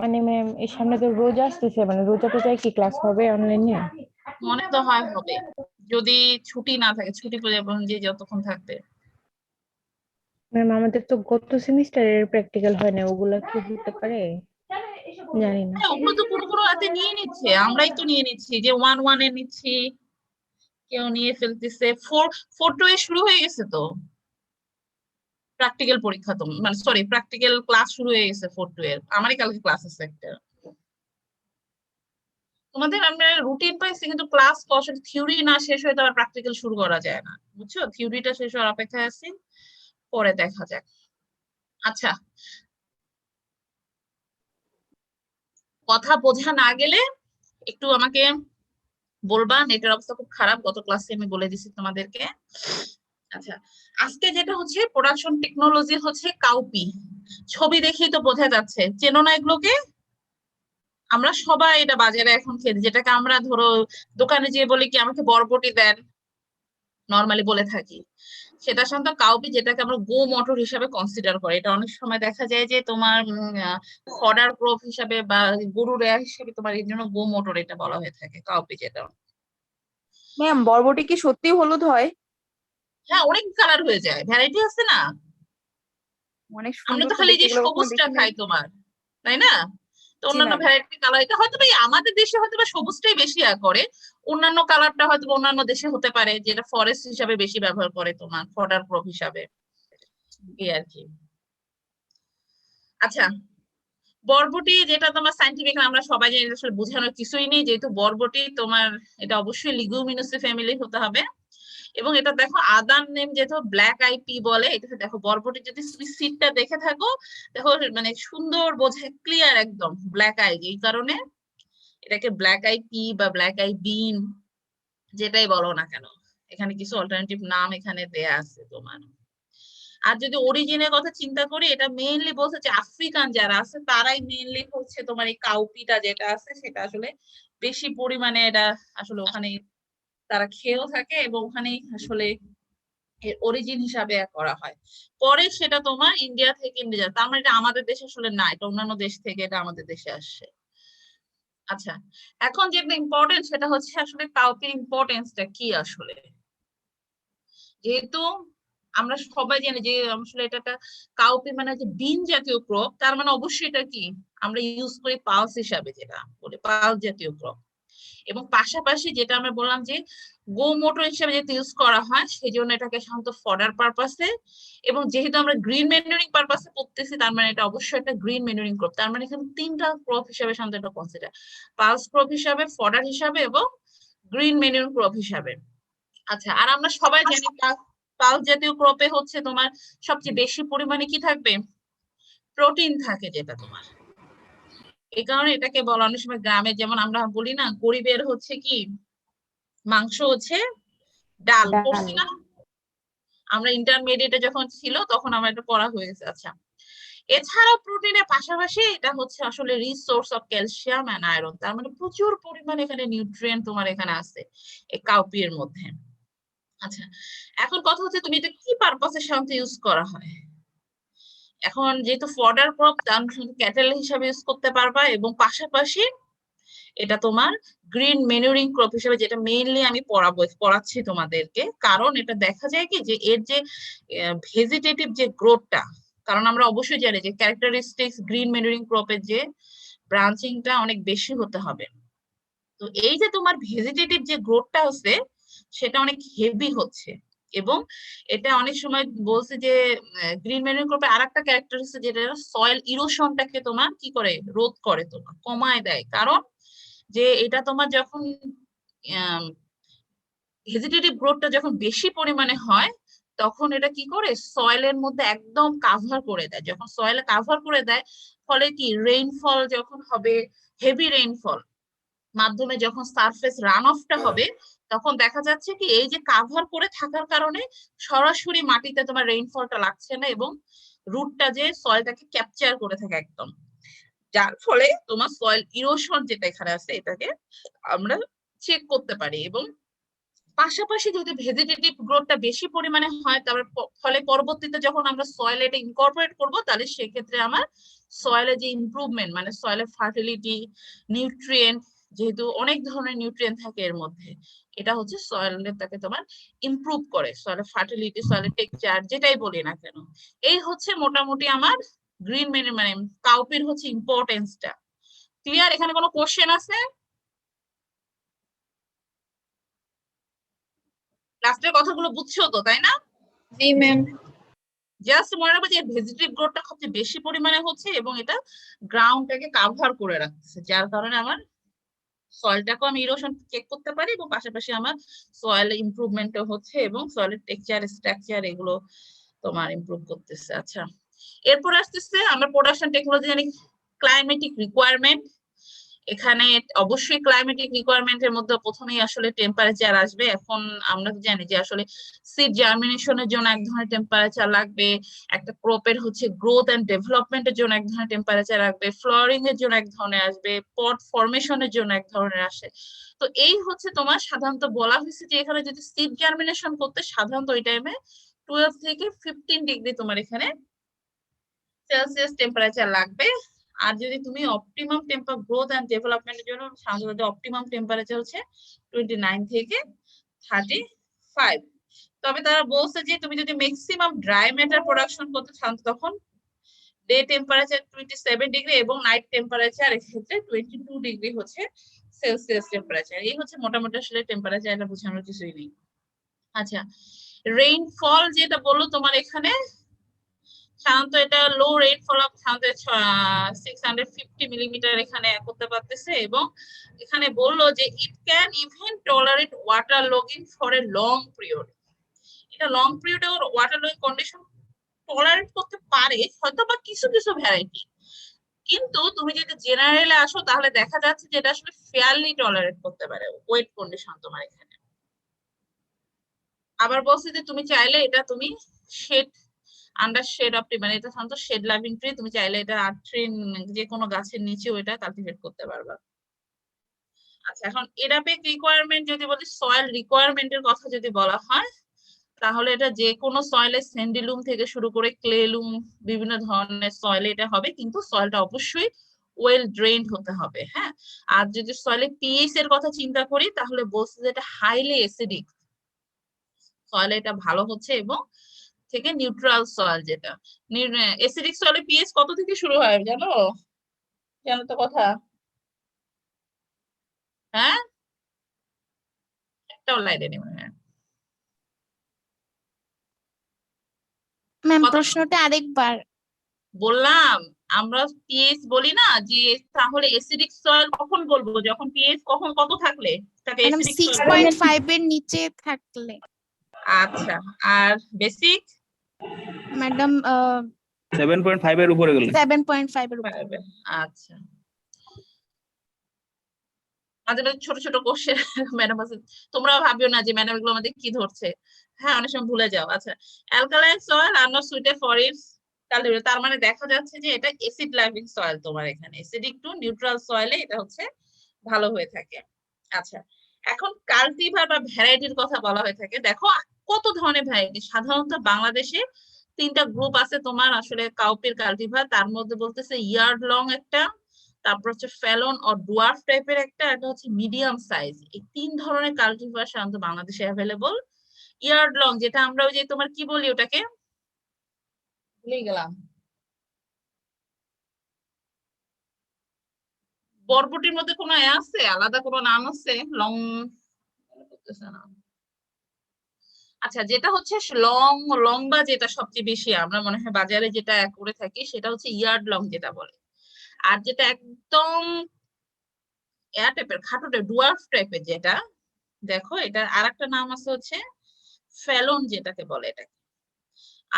মানে ম্যাম এই সামনে তো রোজা আসতেছে, মানে রোজা টোজায় কি ক্লাস হবে অনলাইনে? মনে তো হয় হবে, যদি ছুটি না থাকে, ছুটি পড়ে যে যতক্ষণ থাকবে। ম্যাম আমাদের তো গত সেমিস্টারের প্র্যাকটিক্যাল হয় না, ওগুলা কি হতে পারে? জানি না। হ্যাঁ, ওগুলো তো কোনো কোনো হাতে নিয়ে নিচ্ছে, আমরাই তো নিয়ে নিচ্ছি, যে 1-1 এ নিচ্ছি, কেউ নিয়ে ফেলতেছে। 4-4-2 এ শুরু হয়ে গেছে তো প্র্যাকটিক্যাল পরীক্ষা, তো মানে সরি প্র্যাকটিক্যাল ক্লাস শুরু হয়ে গেছে 4-2 এর। আমারই কালকে ক্লাস আছে একটা। তোমাদের আমরা রুটিন পাইছি, কিন্তু ক্লাস আসলে থিওরি না শেষ হয়ে তো আবার প্র্যাকটিক্যাল শুরু করা যায় না, বুঝছো? থিওরিটা শেষ হওয়ার অপেক্ষায় আছি, পরে দেখা যাক। আচ্ছা, কথা বোঝা না গেলে একটু আমাকে বলবা। নেটের অবস্থা খুব খারাপ, গত ক্লাসে আমি বলে দিছি তোমাদেরকে। আচ্ছা, আজকে যেটা হচ্ছে প্রোডাকশন টেকনোলজি হচ্ছে কাউপি। ছবি দেখেই তো বোঝা যাচ্ছে, চেনো না এগুলোকে? আমরা সবাই এটা বাজারে এখন খেতে, যেটাকে আমরা ধরো দোকানে যেয়ে বলি কি আমাকে বরবটি দেন, নর্মালি বলে থাকি। সেটা সাধারণত কাউপি, যেটাকে আমরা গো মোটর হিসাবে কনসিডার করি। এটা অনেক সময় দেখা যায় যে তোমার ফডার ক্রপ হিসাবে বা গরুর হিসাবে তোমার এই জন্য গো মোটর এটা বলা হয়ে থাকে কাউপি যেটা। ম্যাম বরবটি কি সত্যি হলুদ হয়? হ্যাঁ, অনেক কালার হয়ে যায়, ভ্যারাইটি আছে না। অনেক আমরা সুন্দর তো তো খালি দেখতে, যে এগুলো কখনো সবুজটা দেখি নাই। খাই তোমার, তাই না? তো জি অন্যান্য ম্যাম। ভ্যারাইটি কালার, এটা হয়তো বা এই আমাদের দেশে হয়তো বা সবুজটাই বেশি করে। অন্যান্য কালারটা হয়তো বা অন্যান্য দেশে হতে পারে, যেটা ফরেস্ট হিসাবে বেশি ব্যবহার করে তোমার ফডার ক্রপ হিসাবে, এই আর কি। আচ্ছা, বরবটি যেটা তোমার সাইন্টিফিক আমরা সবাই জানি, এটা আসলে বোঝানোর কিছুই নেই, যেহেতু বরবটি তোমার এটা অবশ্যই লিগুমিনোসি ফ্যামিলি হতে হবে। এবং এটা দেখো আদার নেম যেহেতু ব্ল্যাক আই পি বলে, এটা দেখো বরবটি যদি তুমি সিডটা দেখে থাকো, দেখো মানে সুন্দর বোঝে, ক্লিয়ার একদম ব্ল্যাক আই, এই কারণে এটাকে ব্ল্যাক আই পি বা ব্ল্যাক আই বিন যেটাই বলো না কেন, এখানে কিছু অল্টারনেটিভ নাম এখানে দেয়া আছে তোমার। আর যদি অরিজিনের কথা চিন্তা করি, এটা মেইনলি বলছে যে আফ্রিকান যারা আছে তারাই মেইনলি হচ্ছে তোমার এই কাউপিটা যেটা আছে সেটা আসলে বেশি পরিমাণে এটা আসলে ওখানে তারা খেয়েও থাকে, এবং ওখানেই আসলে এর অরিজিন হিসাবে করা হয়। পরে সেটা তোমার ইন্ডিয়া থেকে ইন্ডিয়া, তার মানে এটা আমাদের দেশে আসলে না, এটা অন্যান্য দেশ থেকে এটা আমাদের দেশে আসছে। আচ্ছা, এখন যেটা ইম্পর্টেন্ট সেটা হচ্ছে আসলে কাউপির ইম্পর্টেন্সটা কি আসলে। যেহেতু আমরা সবাই জানি যে আসলে এটা একটা কাউপি মানে যে বিন জাতীয় ক্রপ, তার মানে অবশ্যই এটা কি আমরা ইউজ করি পালস হিসাবে, যেটা বলে পালস জাতীয় ক্রপ। এবং পাশাপাশি যেটা আমরা বললাম যে গো মোটর হিসেবে যেহেতু ইউজ করা হয়, সেই জন্য এটাকে সাধারণত ফডার পারপাসে, এবং যেহেতু আমরা গ্রিন ম্যানুরিং পারপাসে করতেছি, তার মানে এটা অবশ্যই একটা গ্রিন ম্যানুরিং ক্রপ। তার মানে এখানে তিনটা ক্রপ হিসেবে সাধারণত এটা কনসিডার, পালস ক্রপ হিসাবে, ফডার হিসাবে, এবং গ্রিন ম্যানুরিং ক্রপ হিসাবে। আচ্ছা, আর আমরা সবাই জানি পালস জাতীয় ক্রপে হচ্ছে তোমার সবচেয়ে বেশি পরিমাণে কি থাকবে, প্রোটিন থাকে, যেটা তোমার এই কারণে এটাকে বলা, অনেক সময় গ্রামে যেমন আমরা বলি না গরিবের হচ্ছে কি মাংস হচ্ছে ডাল, ডাল। পড়ছি না আমরা ইন্টারমিডিয়েটে যখন ছিল তখন আমার এটা পড়া হয়ে গেছে। আচ্ছা, এছাড়াও প্রোটিনের পাশাপাশি এটা হচ্ছে আসলে resource of calcium and iron, তার মানে প্রচুর পরিমাণে এখানে নিউট্রিয়েন্ট তোমার এখানে আছে এই কাউপি এর মধ্যে। আচ্ছা, এখন কথা হচ্ছে তুমি এটা কি পারপাসে সাধারণত ইউজ করা হয়। এখন যেহেতু ফডার ক্রপ, ক্যাটেল হিসাবে ইউজ করতে পারবা, এবং পাশাপাশি এটা তোমার গ্রিন মেনুরিং ক্রপ হিসেবে, যেটা মেইনলি আমি পড়াচ্ছি তোমাদেরকে। কারণ এটা দেখা যায় কি যে এর যে ভেজিটেটিভ যে গ্রোথটা, কারণ আমরা অবশ্যই জানি যে ক্যারেক্টারিস্টিক্স গ্রিন মেনুরিং ক্রপের যে ব্রাঞ্চিংটা অনেক বেশি হতে হবে। তো এই যে তোমার ভেজিটেটিভ যে গ্রোথটা হচ্ছে সেটা অনেক হেভি হচ্ছে। এবং এটা অনেক সময় বলছে যে গ্রিন ম্যানুর ক্রপে আর একটা ক্যারেক্টারিস্টিক, যেটা সয়েল ইরোশনটাকে তোমার কি করে রোধ করে, তোমার কমায় দেয়। কারণ যে এটা তোমার যখন ভেজিটেটিভ গ্রোথটা যখন বেশি পরিমাণে হয়, তখন এটা কি করে সয়েলের মধ্যে একদম কাভার করে দেয়। যখন সয়েলে কাভার করে দেয়, ফলে কি রেইনফল যখন হবে, হেভি রেইনফল মাধ্যমে যখন সারফেস রান অফটা হবে, তখন দেখা যাচ্ছে কি এই যে কাভার করে থাকার কারণে সরাসরি মাটিতে তোমার রেইনফলটা লাগছে না, এবং রুটটা যে সয়েলটাকে ক্যাপচার করে থাকে একদম, যার ফলে তোমার সয়েল ইরোশন যেটা এখানে আছে এটাকে আমরা চেক করতে পারি। এবং পাশাপাশি যদি ভেজিটেটিভ গ্রোথটা বেশি পরিমাণে হয়, তারপর ফলে পরবর্তীতে যখন আমরা সয়েল এটা ইনকর্পোরেট করবো, তাহলে সেক্ষেত্রে আমার সয়েলের যে ইমপ্রুভমেন্ট মানে সয়েলের ফার্টিলিটি, নিউট্রিয়েন্ট, যেহেতু অনেক ধরনের নিউট্রিয়েন্ট থাকে এর মধ্যে, এটা হচ্ছে সয়েলের তাকে তোমার ইমপ্রুভ করে, সয়েলের ফার্টিলিটি, সয়েলের টেক্সচার যেটাই বলি না কেন। এই হচ্ছে মোটামুটি আমার গ্রিন মানে কাউপির হচ্ছে ইম্পর্টেন্সটা। ক্লিয়ার? এখানে কোনো কোশ্চেন আছে? লাস্টের কথাগুলো বুঝছো তো, তাই না? জি ম্যাম। জাস্ট মনে রাখবে যে ভেজিটেটিভ গ্রোথটা সবচেয়ে বেশি পরিমাণে হচ্ছে এবং এটা গ্রাউন্ডটাকে কাভার করে রাখছে, যার কারণে আমার সয়েলটাকেও আমি ইরোশন চেক করতে পারি এবং পাশাপাশি আমার সয়েল ইমপ্রুভমেন্টও হচ্ছে এবং সয়েলের টেক্সচার, স্ট্রাকচার এগুলো তোমার ইমপ্রুভ করতেছে। আচ্ছা, এরপর আসতেছে আমরা প্রোডাকশন টেকনোলজি জানি ক্লাইমেটিক রিকোয়ারমেন্ট। এখানে অবশ্যই ক্লাইমেটিক রিকোয়ারমেন্টের মধ্যে প্রথমেই আসলে টেম্পারেচার আসবে। এখন আমরা জানি যে আসলে সিড জার্মিনেশনের জন্য এক ধরনের টেম্পারেচার লাগবে, একটা ক্রপের হচ্ছে গ্রোথ এন্ড ডেভেলপমেন্টের জন্য এক ধরনের টেম্পারেচার লাগবে, ফ্লাওয়ারিং এর জন্য এক ধরনের আসবে, পট ফরমেশনের জন্য এক ধরনের আসে। তো এই হচ্ছে তোমার সাধারণত বলা হয়েছে যে এখানে যদি সিড জার্মিনেশন করতে সাধারণত ওই টাইমে 12 থেকে 15 ডিগ্রি তোমার এখানে সেলসিয়াস টেম্পারেচার লাগবে। আর যদি তুমি অপটিমাম গ্রোথ এন্ড ডেভেলপমেন্টের জন্য সাধারণত অপটিমাম টেম্পারেচার হচ্ছে 29 থেকে 35। তবে তারা বলছে যে তুমি যদি ম্যাক্সিমাম ড্রাই ম্যাটার প্রোডাকশন করতে চান তখন ডে টেম্পারেচার 27 ডিগ্রি এবং নাইট টেম্পারেচার এক্ষেত্রে 22 ডিগ্রি হচ্ছে সেলসিয়াস টেম্পারেচার। এই হচ্ছে মোটামুটি আসলে টেম্পারেচার, এটা বোঝানোর কিছুই নেই। আচ্ছা, রেইনফল যেটা বললো তোমার এখানে সাধারণত এটা লো রেইনফল অফ সাধারণত 650 মিলিমিটার এখানে করতে পারতেছে এবং এখানে বললো যে it can even tolerate water logging for a long period. এটা লং পিরিয়ডে ওয়াটার লগিং কন্ডিশন টলারেট করতে পারে হয়তো বা কিছু কিছু ভ্যারাইটি, কিন্তু তুমি যদি জেনারেলে আসো তাহলে দেখা যাচ্ছে যে এটা আসলে ফেয়ারলি টলারেট করতে পারে ওয়েট কন্ডিশন তোমার এখানে। আবার বলছি যে তুমি চাইলে এটা তুমি shade under shade of tree মানে এটা সাধারণত শেড লাভিং ট্রি, তুমি চাইলে এটা আর্ট ট্রি যে কোনো গাছের নিচেও এটা কালটিভেট করতে পারবা। আচ্ছা, এখন এডাপিক রিকোয়ারমেন্ট যদি বলি, সয়েল রিকোয়ারমেন্টের কথা যদি বলা হয় তাহলে এটা যে কোনো সয়েলে স্যান্ডিলুম থেকে শুরু করে ক্লেলুম বিভিন্ন ধরনের সয়েলে এটা হবে, কিন্তু সয়েলটা অবশ্যই ওয়েল ড্রেইনড হতে হবে। হ্যাঁ, আর যদি সয়েলে পিএইচ এর কথা চিন্তা করি তাহলে বলছে যে এটা হাইলি অ্যাসিডিক সয়েলে এটা ভালো হচ্ছে এবং থেকে নিউট্রাল সয়েল যেটা অ্যাসিডিক সয়েলে পিএইচ কত থেকে শুরু হয় জানো? জানো তো কথা? হ্যাঁ, একটাও লাইনে নেই মনে হয়। ম্যাম কত প্রশ্নটা আরেকবার। বললাম আমরা পিএইচ বলি না, যে তাহলে অ্যাসিডিক সয়েল কখন বলবো যখন পিএইচ কখন কত থাকলে তাকে ম্যাডাম অ্যাসিডিক সয়েল। 6.5 এর নিচে থাকলে। আচ্ছা, আর বেসিক ম্যাডাম 7.5 এর উপরে গেলে 7.5 এর উপরে। আচ্ছা, মাঝে মাঝে ছোট ছোট কোশ্চেন ম্যাডাম আছে, তোমরাও ভাবিও না যে ম্যাডাম এগুলো আমাদের কি ধরছে। হ্যাঁ, অনেক সময় ভুলে যাও। আচ্ছা, alkaline soil are not suited for its cultivation, তার মানে দেখা যাচ্ছে যে এটা অ্যাসিড লাভিং সয়েল তোমার এখানে অ্যাসিডিক টু নিউট্রাল সয়েলে এটা হচ্ছে ভালো হয়ে থাকে। আচ্ছা, এখন কালটিভার বা ভ্যারাইটির কথা বলা হয়ে থাকে। দেখো কত ধরনের ভ্যারাইটি, সাধারণত বাংলাদেশে 3টা গ্রুপ আছে তোমার আসলে কাউপির কালটিভার, তার মধ্যে বলতেছে ইয়ার্ড লং একটা, তারপর হচ্ছে ফ্যালন ও ডুয়ার্ফ টাইপের একটা, এটা হচ্ছে মিডিয়াম সাইজ। এই 3 ধরনের কালটিভার সাধারণত বাংলাদেশে অ্যাভেলেবল। ইয়ার্ড লং যেটা আমরা ওই যে তোমার কি বলি ওটাকে ভুলে গেলাম, বরবটির মধ্যে কোনো আছে আলাদা কোনো নাম আছে লং না? আচ্ছা, যেটা হচ্ছে লম্বা যেটা সবচেয়ে বেশি আমরা মনে হয় বাজারে যেটা করে থাকি সেটা হচ্ছে ইয়ার্ড লং যেটা বলে। আর যেটা একদম এয়া টাইপের খাটো ডুয়ার্ফ টাইপের যেটা, দেখো এটা আরেকটা নাম আছে হচ্ছে ফ্যালন যেটাকে বলে এটাকে।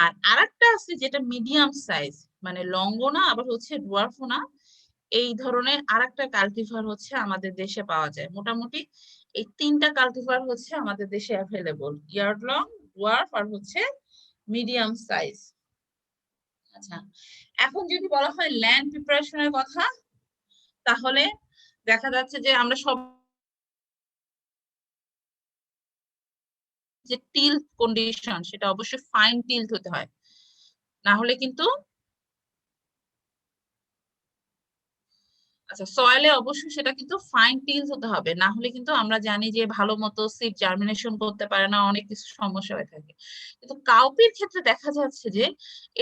আর আরেকটা আছে যেটা মিডিয়াম সাইজ মানে লংও না আবার হচ্ছে ডুয়ার্ফও না, এই ধরনের আরেকটা কাল্টিভার হচ্ছে আমাদের দেশে পাওয়া যায়। মোটামুটি এই 3টা কাল্টিভার হচ্ছে আমাদের দেশে অ্যাভেলেবল, ইয়ার্ড লং, ডুয়ার্ফ আর হচ্ছে মিডিয়াম সাইজ। আচ্ছা, এখন যদি বলা হয় ল্যান্ড প্রিপারেশনের কথা তাহলে দেখা যাচ্ছে যে আমরা সব যে টিল কন্ডিশন সেটা অবশ্যই ফাইন টিলড হতে হয়, না হলে কিন্তু আচ্ছা, সয়েলে অবশ্যই সেটা কিন্তু ফাইন টিলস হতে হবে, না হলে কিন্তু আমরা জানি যে ভালো মতো সিড জার্মিনেশন করতে পারে না, অনেক কিছু সমস্যা হয়ে থাকে। কিন্তু কাউপির ক্ষেত্রে দেখা যাচ্ছে যে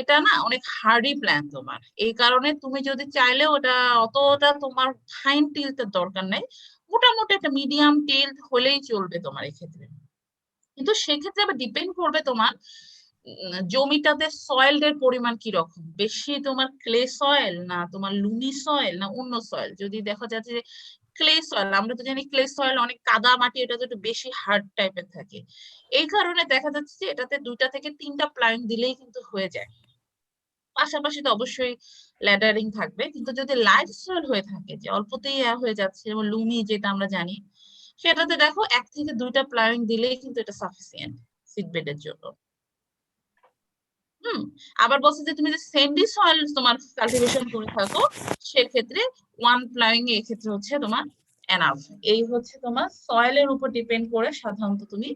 এটা না অনেক হার্ডি প্ল্যান্ট তোমার, এই কারণে তুমি যদি চাইলে ওটা অতটা তোমার ফাইন টিলসের দরকার নেই, মোটামুটি একটা মিডিয়াম টিল হলেই চলবে তোমার এক্ষেত্রে। কিন্তু সেক্ষেত্রে আবার ডিপেন্ড করবে তোমার জমিটাতে সয়েলের পরিমাণ কি রকম, বেশি তোমার ক্লে সয়েল না তোমার লুমি সয়েল না অন্য সয়েল। যদি দেখা যাচ্ছে যে ক্লে সয়েল, আমরা তো জানি ক্লে সয়েল অনেক কাদা মাটি, এটা তো একটু বেশি হার্ড টাইপের থাকে, এই কারণে দেখা যাচ্ছে যে এটাতে 2টা থেকে 3টা প্লাইং দিলেই কিন্তু হয়ে যায়। পাশাপাশি তো অবশ্যই ল্যাডারিং থাকবে, কিন্তু যদি লাইট সয়েল হয়ে থাকে যে অল্পতেই হয়ে যাচ্ছে, যেমন লুমি যেটা আমরা জানি, সেটাতে দেখো 1 থেকে 2টা প্লাইং দিলেই কিন্তু এটা সাফিসিয়েন্ট সিড বেডের জন্য। আবার বলছে যে তুমি যে স্যান্ডি সয়েল তোমার কাল্টিভেশন করে থাকো, সেক্ষেত্রে 1 প্লাইং এ ক্ষেত্রে হচ্ছে তোমার এনাফ। এই হচ্ছে তোমার সয়েলের উপর ডিপেন্ড করে সাধারণত তুমি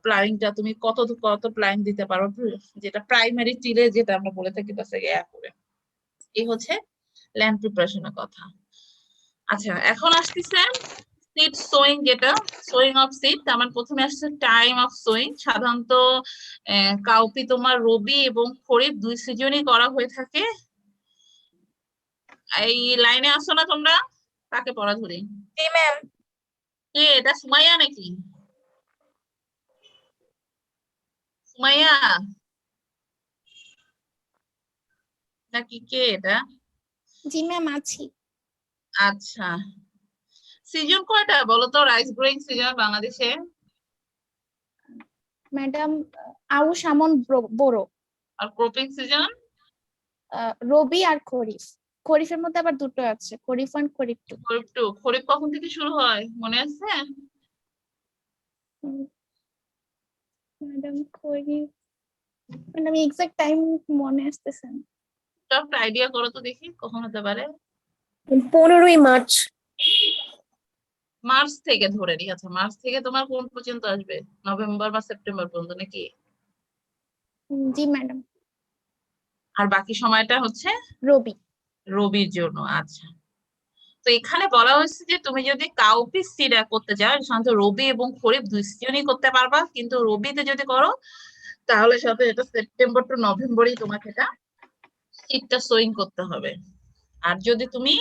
প্লাইংটা তুমি কত প্লাইং দিতে পারো, যেটা প্রাইমারি টিলে যেটা আমরা বলে থাকি বাস করে। এই হচ্ছে ল্যান্ড প্রিপারেশনের কথা। আচ্ছা, এখন আসতেছে সিড সোয়িং, যেটা সোয়িং অফ সিড। আমার প্রথমে আসছে টাইম অফ সোয়িং। সাধারণত কাউপি তোমার রবি এবং খরিফ 2 সিজনই করা হয়ে থাকে। এই লাইনে আসো না তোমরা? কাকে পড়া ধরি? জি ম্যাম। কে এটা, সুমাইয়া নাকি? সুমাইয়া নাকি কে এটা? জি ম্যাম আছি। আচ্ছা, সিজন কয়টা বলো তো রাইস গ্রোয়িং সিজন বাংলাদেশে? ম্যাডাম আউশ আমন বোরো, আর ক্রপিং সিজন? রবি আর খরিফ। খরিফের মধ্যে আবার দুটো আছে, খরিফ 1 খরিফ 2। খরিফ টু। খরিফ কখন থেকে শুরু হয় মনে আছে? ম্যাডাম খরিফ, ম্যাডাম এক্সাক্ট টাইম মনে আসতেছে না। একটা আইডিয়া করো তো দেখি কখন হতে পারে। 15ই মার্চ। মার্চ থেকে ধরে নি। আচ্ছা, মার্চ থেকে তোমার কোন পর্যন্ত আসবে? নভেম্বর বা সেপ্টেম্বর পর্যন্ত নাকি? জি ম্যাডাম। আর বাকি সময়টা হচ্ছে রবি। রবির জন্য। আচ্ছা, তো এখানে বলা হয়েছে যে তুমি যদি কাউপি সিড করতে চাও, সাধারণত রবি এবং খরিফ 2 সিজনই করতে পারবা, কিন্তু রবিতে যদি করো তাহলে সাথে এটা সেপ্টেম্বর টু নভেম্বরই তোমাকে এটা সিডটা সোয়িং করতে হবে। আর যদি তুমি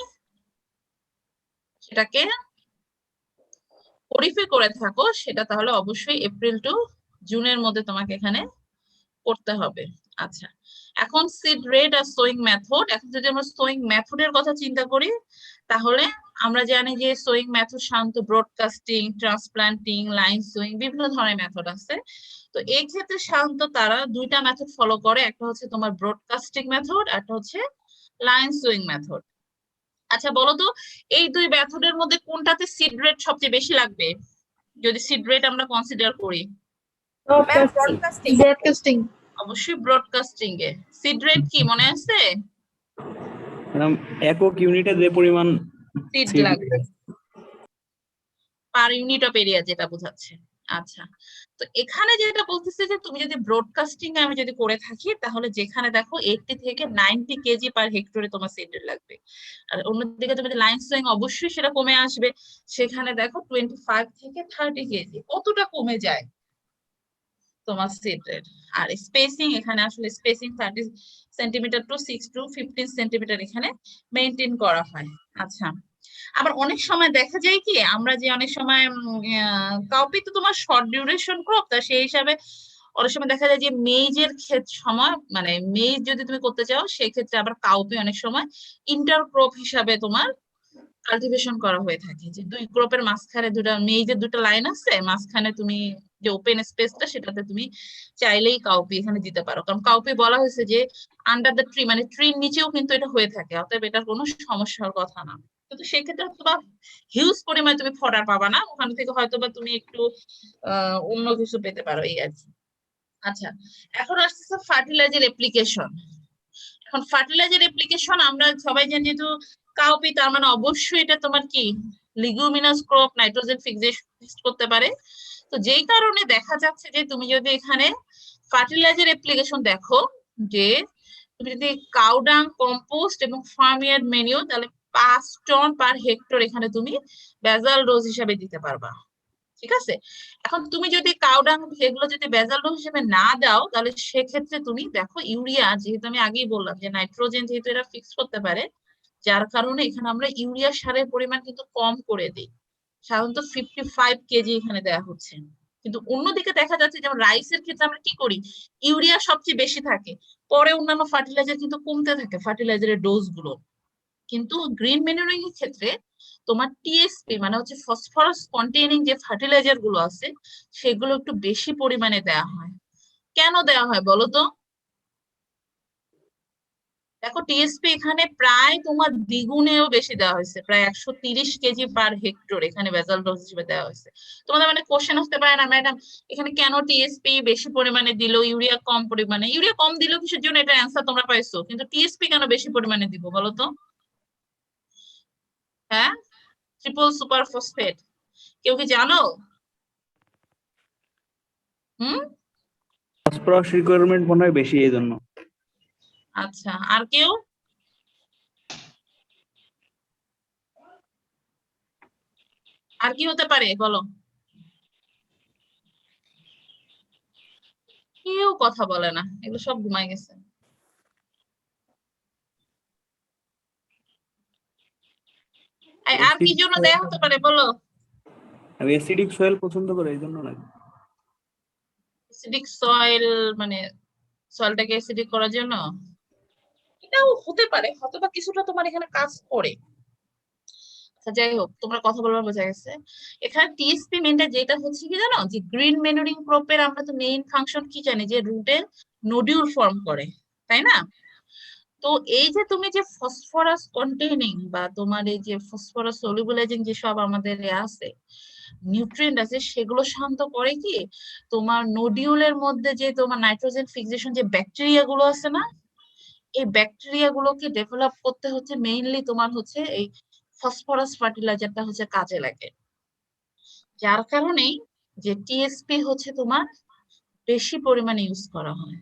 সেটাকে খরিফে করে থাকো, সেটা তাহলে অবশ্যই এপ্রিল টু জুনের মধ্যে তোমাকে এখানে করতে হবে। আচ্ছা, এখন সিড রেট আর সোয়িং মেথড। এখন যদি আমরা সোয়িং মেথডের কথা চিন্তা করি, তাহলে আমরা জানি যে সোয়িং মেথড সাধারণত ব্রডকাস্টিং, ট্রান্সপ্লান্টিং, লাইন সোয়িং, বিভিন্ন ধরনের মেথড আছে। তো এই ক্ষেত্রে সাধারণত তারা 2টা মেথড ফলো করে, একটা হচ্ছে তোমার ব্রডকাস্টিং মেথড, একটা হচ্ছে লাইন সোয়িং মেথড। আচ্ছা বলো তো, এই 2 মেথডের মধ্যে কোনটাতে সিড রেট সবচেয়ে বেশি লাগবে যদি সিড রেট আমরা কনসিডার করি? Ma'am broadcasting. ব্রডকাস্টিং। অবশ্যই ব্রডকাস্টিং এ। সিড রেট কি মনে আছে? ম্যাডাম একক ইউনিটে যে পরিমাণ সিড seed লাগবে পার ইউনিট অফ এরিয়া, যেটা বোঝাচ্ছে। আচ্ছা, তো এখানে যেটা বলতেছে যে তুমি যদি ব্রডকাস্টিং আমি যদি করে থাকি, তাহলে যেখানে দেখো 80 থেকে 90 কেজি পার হেক্টরে তোমার সিড লাগবে। আর অন্যদিকে তুমি লাইন সোয়িং অবশ্যই সেটা কমে আসবে, সেখানে দেখো 25 থেকে 30 কেজি, কতটা কমে যায় তোমার সিড রেট। আর স্পেসিং, এখানে আসলে spacing 30 centimetre to 6 to 15 centimetre এখানে মেনটেন করা হয়। আচ্ছা, আবার অনেক সময় দেখা যায় কি, আমরা যে অনেক সময় কাউপি তো তোমার শর্ট ডিউরেশন ক্রপ, তা সেই হিসাবে অনেক সময় দেখা যায় যে মেইজের সময়, মানে মেইজ যদি তুমি করতে চাও, সেক্ষেত্রে আবার কাউপি অনেক সময় ইন্টার ক্রপ হিসাবে তোমার কাল্টিভেশন করা হয়ে থাকে, যে 2 ক্রপের মাঝখানে 2টা মেইজের 2টা লাইন আছে, মাঝখানে তুমি যে ওপেন স্পেসটা সেটাতে তুমি চাইলেই কাউপি এখানে দিতে পারো, কারণ কাউপি বলা হয়েছে যে আন্ডার দ্য ট্রি, মানে ট্রির নিচেও কিন্তু এটা হয়ে থাকে, অতএব এটার কোনো সমস্যার কথা না। কিন্তু সেক্ষেত্রে হয়তো হিউজ পরিমাণে তুমি ফডার পাবা না, ওখান থেকে হয়তো বা তুমি একটু অন্য কিছু পেতে পারো, এই আর কি। আচ্ছা, এখন আসছে ফার্টিলাইজার অ্যাপ্লিকেশন। এখন ফার্টিলাইজার অ্যাপ্লিকেশন আমরা সবাই জানি, যেহেতু কাউপি তার মানে অবশ্যই এটা তোমার কি লিগুমিনাস ক্রপ, নাইট্রোজেন ফিক্স করতে পারে। তো যেই কারণে দেখা যাচ্ছে যে তুমি যদি এখানে ফার্টিলাইজার অ্যাপ্লিকেশন দেখো, যে তুমি যদি কাউডাং, কম্পোস্ট এবং ফার্ম ইয়ার্ড ম্যানিউর, তাহলে 5 টন পার হেক্টর এখানে তুমি বেজাল ডোজ হিসাবে দিতে পারবা। ঠিক আছে, এখন তুমি যদি কাউডাং এগুলো যদি বেজাল ডোজ হিসেবে না দাও, তাহলে সেক্ষেত্রে তুমি দেখো ইউরিয়া, যেহেতু আমি আগেই বললাম যে নাইট্রোজেন যেহেতু এরা ফিক্স করতে পারে, যার কারণে এখানে আমরা ইউরিয়া সারের পরিমাণ কিন্তু কম করে দিই। সাধারণত 55 কেজি এখানে দেওয়া হচ্ছে, কিন্তু অন্যদিকে দেখা যাচ্ছে যেমন রাইসের ক্ষেত্রে আমরা কি করি, ইউরিয়া সবচেয়ে বেশি থাকে, পরে অন্যান্য ফার্টিলাইজার কিন্তু কমতে থাকে ফার্টিলাইজারের ডোজ গুলো। কিন্তু গ্রিন ম্যানুরিং এর ক্ষেত্রে তোমার টিএসপি মানে হচ্ছে ফসফরাস কন্টেইনিং যে ফার্টিলাইজার গুলো আছে সেগুলো একটু বেশি পরিমাণে দেওয়া হয়। কেন দেওয়া হয় বলো তো? দেখো টিএসপি এখানে প্রায় তোমার দ্বিগুণেও বেশি দেওয়া হয়েছে, প্রায় 130 কেজি পার হেক্টর এখানে বেজাল ডোজ হিসেবে দেওয়া হয়েছে। তোমাদের মানে কোশ্চেন আসতে পারে না ম্যাডাম এখানে কেন টিএসপি বেশি পরিমাণে দিল, ইউরিয়া কম পরিমাণে, ইউরিয়া কম দিল কিসের জন্য, এটা অ্যান্সার তোমরা পাইছো, কিন্তু টিএসপি কেন বেশি পরিমাণে দিব বলো তো? হ্যাঁ, ট্রিপল সুপার ফসফেট, কেউ কি জানো? হুম, ফসফরাস রিকোয়ারমেন্ট মনে হয় বেশি এই জন্য। আচ্ছা, আর কেউ? আর কি হতে পারে বলো? কেউ কথা বলে না, এগুলো সব ঘুমাই গেছে। আর কি জন্য দেয়া হতে পারে বলো? আমি অ্যাসিডিক সয়েল পছন্দ করি এই জন্য নাকি? অ্যাসিডিক সয়েল মানে সয়েলটাকে অ্যাসিডিক করার জন্য এটাও হতে পারে, হয়তোবা কিছুটা তোমার এখানে কাজ করে। আচ্ছা যাই হোক, তোমরা কথা বলবার বোঝা গেছে। এখানে টিএসপি মেনটা যেটা হচ্ছে কি জানো, যে গ্রিন ম্যানুরিং ক্রপের আমরা তো মেইন ফাংশন কি জানি, যে রুটে নোডিউল ফর্ম করে, তাই না? তো এই যে তুমি যে ফসফরাস কন্টেইনিং বা তোমার এই যে ফসফরাস সলিউবলাইজিং যে সব আমাদের আছে নিউট্রিয়েন্ট আছে, সেগুলো শান্ত করে কি তোমার নোডিউলের মধ্যে যে তোমার নাইট্রোজেন ফিক্সেশন যে ব্যাকটেরিয়া গুলো আছে না, এই ব্যাকটেরিয়া গুলোকে ডেভেলপ করতে হচ্ছে মেইনলি তোমার হচ্ছে এই ফসফরাস ফার্টিলাইজারটা হচ্ছে কাজে লাগে। যার কারণেই যে টিএসপি হচ্ছে তোমার বেশি পরিমাণে ইউজ করা হয়।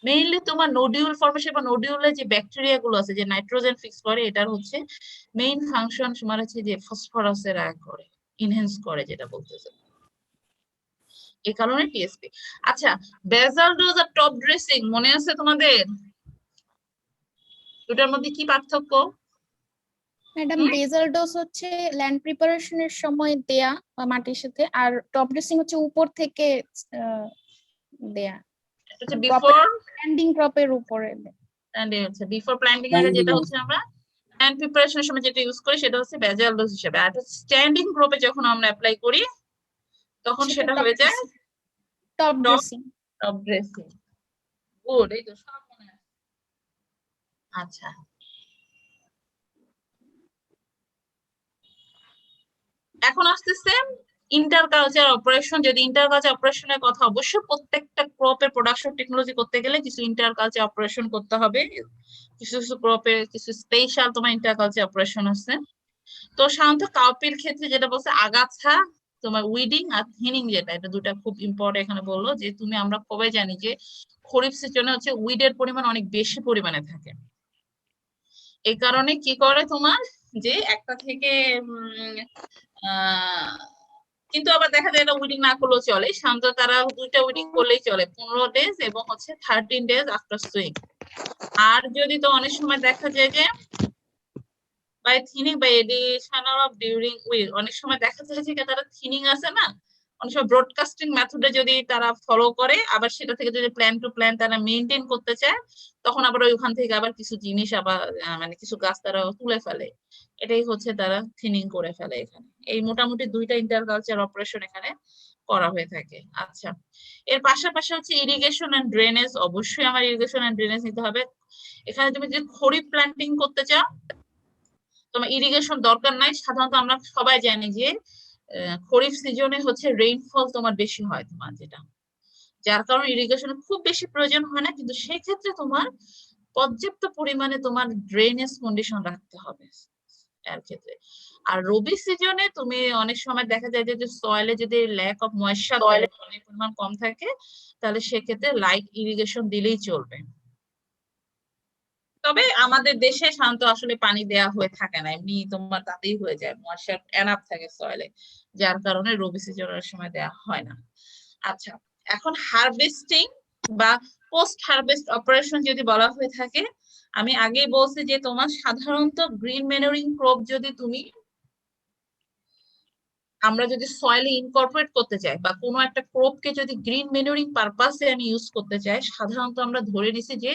মেইনলি তোমার নোডিউল ফর্মেশন বা নোডিউলে যে ব্যাকটেরিয়া গুলো আছে যে নাইট্রোজেন ফিক্স করে, এটার হচ্ছে মেইন ফাংশন তোমার হচ্ছে যে ফসফরাসের করে, ইনহেন্স করে যেটা বলতেছে, এই কারণে টিএসপি। আচ্ছা, বেজাল ডোজ আর টপ ড্রেসিং মনে আছে তোমাদের? দুটার মধ্যে কি পার্থক্য? ম্যাডাম বেজাল ডোজ হচ্ছে ল্যান্ড প্রিপারেশনের সময় দেয়া মাটির সাথে, আর টপ ড্রেসিং হচ্ছে উপর থেকে দেয়া হচ্ছে বিফোর প্ল্যান্টিং ক্রপের উপরে দেয়া। হচ্ছে বিফোর প্ল্যান্টিং আগে যেটা হচ্ছে আমরা ল্যান্ড প্রিপারেশনের সময় যেটা ইউজ করি সেটা হচ্ছে বেজাল ডোজ হিসেবে, আর স্ট্যান্ডিং ক্রপে যখন আমরা অ্যাপ্লাই করি তখন সেটা হয়ে যায় top dressing. Top dressing. Good, এই তো সব মনে আছে। আচ্ছা, এখন আসতেছে ইন্টারকালচার অপারেশন। যদি ইন্টারকালচার অপারেশনের কথা, অবশ্যই প্রত্যেকটা ক্রপের প্রোডাকশন টেকনোলজি করতে গেলে কিছু ইন্টারকালচার অপারেশন করতে হবে। কিছু কিছু ক্রপের কিছু স্পেশাল তোমার ইন্টারকালচার অপারেশন আছে। তো সাধারণত কাউপির ক্ষেত্রে যেটা বলছে আগাছা তোমার উইডিং আর থিনিং, যেটা এটা দুটা খুব ইম্পর্টেন্ট। এখানে বললো যে তুমি আমরা সবাই জানি যে খরিফ সিজনে হচ্ছে উইডের পরিমাণ অনেক বেশি পরিমাণে থাকে। এই কারণে কি করে তোমার যে একটা থেকে কিন্তু আবার দেখা যায় এটা উইডিং না করলেও চলে, সাধারণত তারা দুইটা উইডিং করলেই চলে, 15 ডেজ এবং হচ্ছে 13 ডেজ আফটার সুইং। আর যদি তো অনেক সময় দেখা যায় যে by thinning by additional of during week, অনেক সময় দেখা যায় যে তারা থিনিং আছে না, অনেক সময় ব্রডকাস্টিং মেথডে যদি তারা ফলো করে, আবার সেটা থেকে যদি প্ল্যান টু প্ল্যান তারা মেনটেন করতে চায়, তখন আবার ওইখান থেকে আবার কিছু জিনিস আবার মানে কিছু গাছ তারা তুলে ফেলে। এটাই হচ্ছে তারা থিনিং করে ফেলে এখানে। এই মোটামুটি দুইটা ইন্টারকালচার অপারেশন এখানে করা হয়ে থাকে। আচ্ছা, এর পাশাপাশি হচ্ছে ইরিগেশন এন্ড ড্রেনেজ, অবশ্যই আমার ইরিগেশন এন্ড ড্রেনেজ নিতে হবে। এখানে তুমি যদি খরিফ প্ল্যান্টিং করতে চাও তোমার ইরিগেশন দরকার নাই। সাধারণত আমরা সবাই জানি যে খরিফ সিজনে হচ্ছে রেইনফল তোমার বেশি হয় তোমার, যেটা যার কারণে ইরিগেশনের খুব বেশি প্রয়োজন হয় না, কিন্তু সেক্ষেত্রে তোমার পর্যাপ্ত পরিমাণে তোমার ড্রেনেজ কন্ডিশন রাখতে হবে এর ক্ষেত্রে। আর রবি সিজনে তুমি অনেক সময় দেখা যায় যে সয়েলে যদি ল্যাক অফ ময়েশ্চার অনেক পরিমাণ কম থাকে, তাহলে সেক্ষেত্রে লাইট ইরিগেশন দিলেই চলবে। তবে আমাদের দেশে সাধারণত আসলে পানি দেয়া হয়ে থাকে না, এমনি তোমার তাতেই হয়ে যায়, ময়েশ্চার এনাফ থাকে সয়েলে, যার কারণে রবি সিজনের সময় দেয়া হয় না। আচ্ছা, এখন হারভেস্টিং বা পোস্ট হারভেস্ট অপারেশন যদি বলা হয়ে থাকে, আমি আগেই বলছি যে তোমার সাধারণত গ্রিন ম্যানুরিং ক্রপ যদি আমরা যদি সয়েলে ইনকর্পোরেট করতে চাই বা কোনো একটা ক্রপকে যদি গ্রিন ম্যানুরিং পারপাসে আমি ইউজ করতে চাই, সাধারণত আমরা ধরে নিছি যে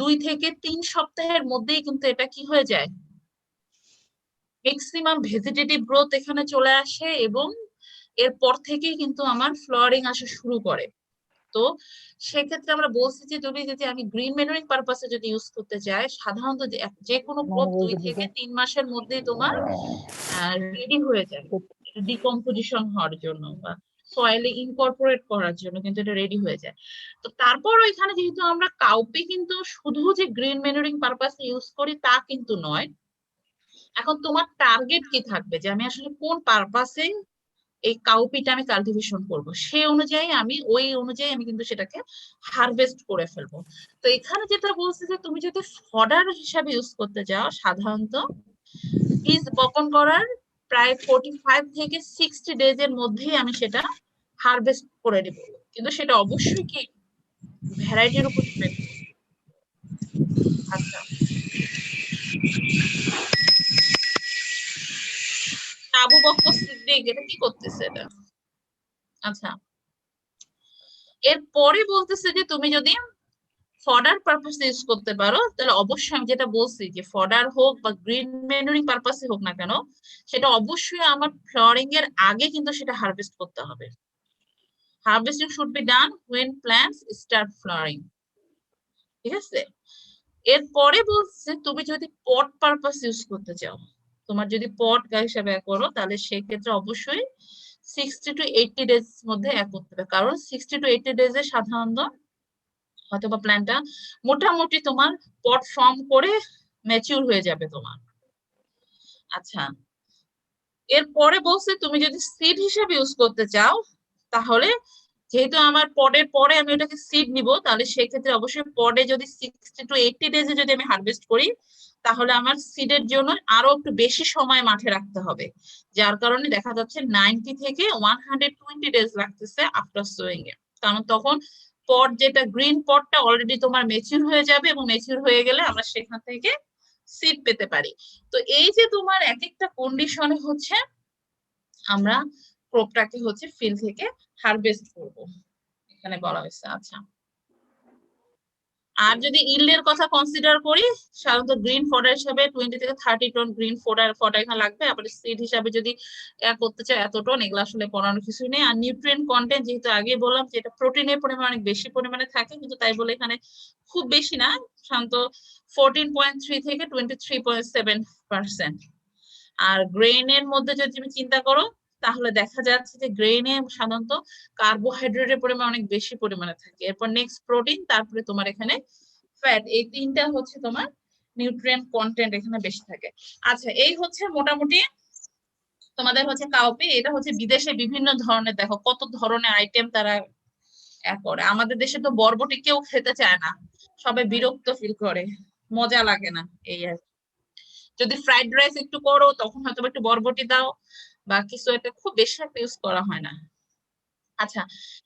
2 থেকে 3 সপ্তাহের মধ্যেই কিন্তু এটা কি হয়ে যায়, ম্যাক্সিমাম ভেজিটেটিভ গ্রোথ এখানে চলে আসে এবং এরপর থেকেই কিন্তু আমার ফ্লাওয়ারিং আসা শুরু করে। তো সেক্ষেত্রে আমরা বলছি যে তুমি যদি আমি গ্রিন ম্যানুরিং পারপাসে যদি ইউজ করতে চাই, সাধারণত যে কোনো ক্রপ 2 থেকে 3 মাসের মধ্যেই তোমার রেডি হয়ে যায় ডিকম্পোজিশন হওয়ার জন্য বা সয়েলে ইনকর্পোরেট করার জন্য, কিন্তু এটা রেডি হয়ে যায়। তো তারপরও এখানে যেহেতু আমরা কাউপি কিন্তু শুধু যে গ্রিন ম্যানুরিং পারপাসে ইউজ করি তা কিন্তু নয়। এখন তোমার টার্গেট কি থাকবে যে আমি আসলে কোন পারপাসে এই কাউপিটা আমি কাল্টিভেশন করব, সেই অনুযায়ী আমি কিন্তু সেটাকে হারভেস্ট করে ফেলবো। তো এখানে যেটা বলছে যে তুমি যদি ফডার হিসাবে ইউজ করতে যাও, সাধারণত বীজ বপন করার প্রায় 45 থেকে 60 ডেজ এর মধ্যেই আমি সেটা হারভেস্ট করে দিব, কিন্তু সেটা অবশ্যই কি ভ্যারাইটির উপর ডিপেন্ড। আচ্ছা, আবু বকর সিদ্দিক এটা কি করতেছে এটা? আচ্ছা, এরপরে বলতেছে যে তুমি যদি ফডার পারপাস ইউজ করতে পারো, তাহলে অবশ্যই আমি যেটা বলছি যে ফডার হোক বা গ্রিন ম্যানুরিং পারপাসে হোক না কেন, সেটা অবশ্যই আমার ফ্লাওয়ারিং এর আগে কিন্তু সেটা হারভেস্ট করতে হবে। Harvesting should be done when plants start flowering, ঠিক আছে? এরপরে বলছে তুমি যদি পট পারপাস ইউজ করতে চাও, তোমার যদি পট হিসাবে করো, তাহলে সেক্ষেত্রে অবশ্যই 60 to 80 ডেজ মধ্যে করতে হবে, কারণ 60 to 80 ডেজে সাধারণত হয়তোবা প্ল্যান্টটা মোটামুটি তোমার পট ফর্ম করে ম্যাচিউর হয়ে যাবে তোমার। আচ্ছা, এরপরে বলছে তুমি যদি সিড হিসেবে ইউজ করতে চাও, তাহলে যেহেতু আমার পডের পরে আমি ওটাকে সিড নিব, তাহলে সেক্ষেত্রে অবশ্যই পডে যদি 60 to 80 ডেজে যদি আমি হারভেস্ট করি, তাহলে আমার সিডের জন্য আরো একটু বেশি সময় মাঠে রাখতে হবে, যার কারণে দেখা যাচ্ছে 90 থেকে 120 ডেজ লাগতেছে আফটার সোয়িং এ। কারণ তখন পট যেটা গ্রিন পটটা অলরেডি তোমার ম্যাচিউর হয়ে যাবে, এবং ম্যাচিউর হয়ে গেলে আমরা সেখান থেকে সিড পেতে পারি। তো এই যে তোমার এক একটা কন্ডিশনে হচ্ছে আমরা ক্রপটাকে হচ্ছে ফিল্ড থেকে হারভেস্ট করব, এখানে বলা হয়েছে। আচ্ছা, আর যদি ইল্ডের কথা কনসিডার করি, সাধারণত গ্রিন ফডার হিসাবে 20 থেকে 30 টন গ্রিন ফডার এখানে লাগবে। আবার সিড হিসাবে যদি করতে চাই এত টন, এগুলো আসলে পড়ানোর কিছু নেই। আর নিউট্রিয়েন্ট কন্টেন্ট যেহেতু আগে বললাম যে এটা প্রোটিনের পরিমাণ অনেক বেশি পরিমাণে থাকে, কিন্তু তাই বলে এখানে খুব বেশি না, সাধারণত 14.3 থেকে 23.7%। আর গ্রেইনের মধ্যে যদি তুমি চিন্তা করো, তাহলে দেখা যাচ্ছে যে গ্রেইনে সাধারণত কার্বোহাইড্রেটের পরিমাণ অনেক বেশি পরিমাণে থাকে, এরপর নেক্সট প্রোটিন, তারপরে তোমার এখানে ফ্যাট, এই তিনটা হচ্ছে তোমার নিউট্রিয়েন্ট কন্টেন্ট এখানে বেশি থাকে। আচ্ছা, এই হচ্ছে মোটামুটি তোমাদের হচ্ছে কাউপি। এটা হচ্ছে বিদেশে বিভিন্ন ধরনের, দেখো কত ধরনের আইটেম তারা করে। আমাদের দেশে তো বরবটি কেউ খেতে চায় না, সবাই বিরক্ত ফিল করে, মজা লাগে না, এই আর কি। যদি ফ্রাইড রাইস একটু করো তখন হয়তো একটু বরবটি দাও বা কিছু, একটা খুব বেশি একটা ইউজ করা হয় না। আচ্ছা,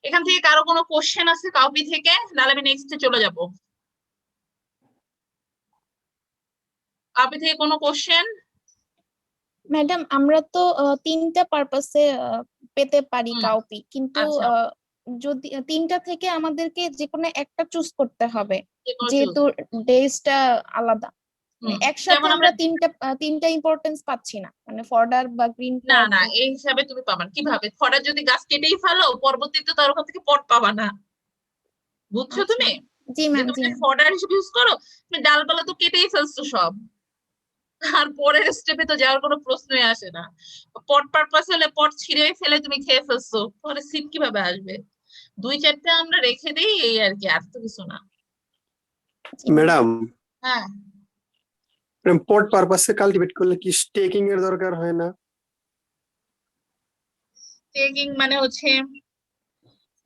এখান থেকে কারো কোনো কোশ্চেন আছে কাউপি থেকে? তাহলে আমি নেক্সটে চলে যাব। কাউপি থেকে কোনো কোশ্চেন? ম্যাডাম, আমরা তো তিনটা পারপাসে পেতে পারি কাউপি, কিন্তু আচ্ছা, যদি তিনটা থেকে আমাদেরকে যে কোনো একটা চুজ করতে হবে, যে কোনো যেহেতু ডেজটা আলাদা। মানে একসাথে যেমন আমরা আমরা তিনটা ইম্পর্টেন্স পাচ্ছি না, মানে ফডার বা গ্রিন না পট। না, এই হিসাবে তুমি পাবা না। কিভাবে? খড়া যদি গাছ কেটেই ফেলো, পরবর্তীতে তার ওখান থেকে পট পাবা না, বুঝছো আচ্ছা, তুমি? জি যে ম্যাম, তুমি জি যে ম্যাম। ফডার হিসেবে ইউজ করো, তুমি ডালপালা তো কেটেই ফেলছো সব, আর পরের স্টেপে তো যাওয়ার কোনো প্রশ্নই আসে না। পট পারপাস হলে পট ছিঁড়ে ফেলে তুমি খেয়ে ফেলছো, পরে সিট কিভাবে আসবে? 2-4টা আমরা রেখে দিই, এই আর কি, আর তো কিছু না। জি ma'am। ম্যাডাম, হ্যাঁ, পট পারপাসে কাল্টিভেট করলে কি স্টেকিং এর দরকার হয় না? টেকিং মানে হচ্ছে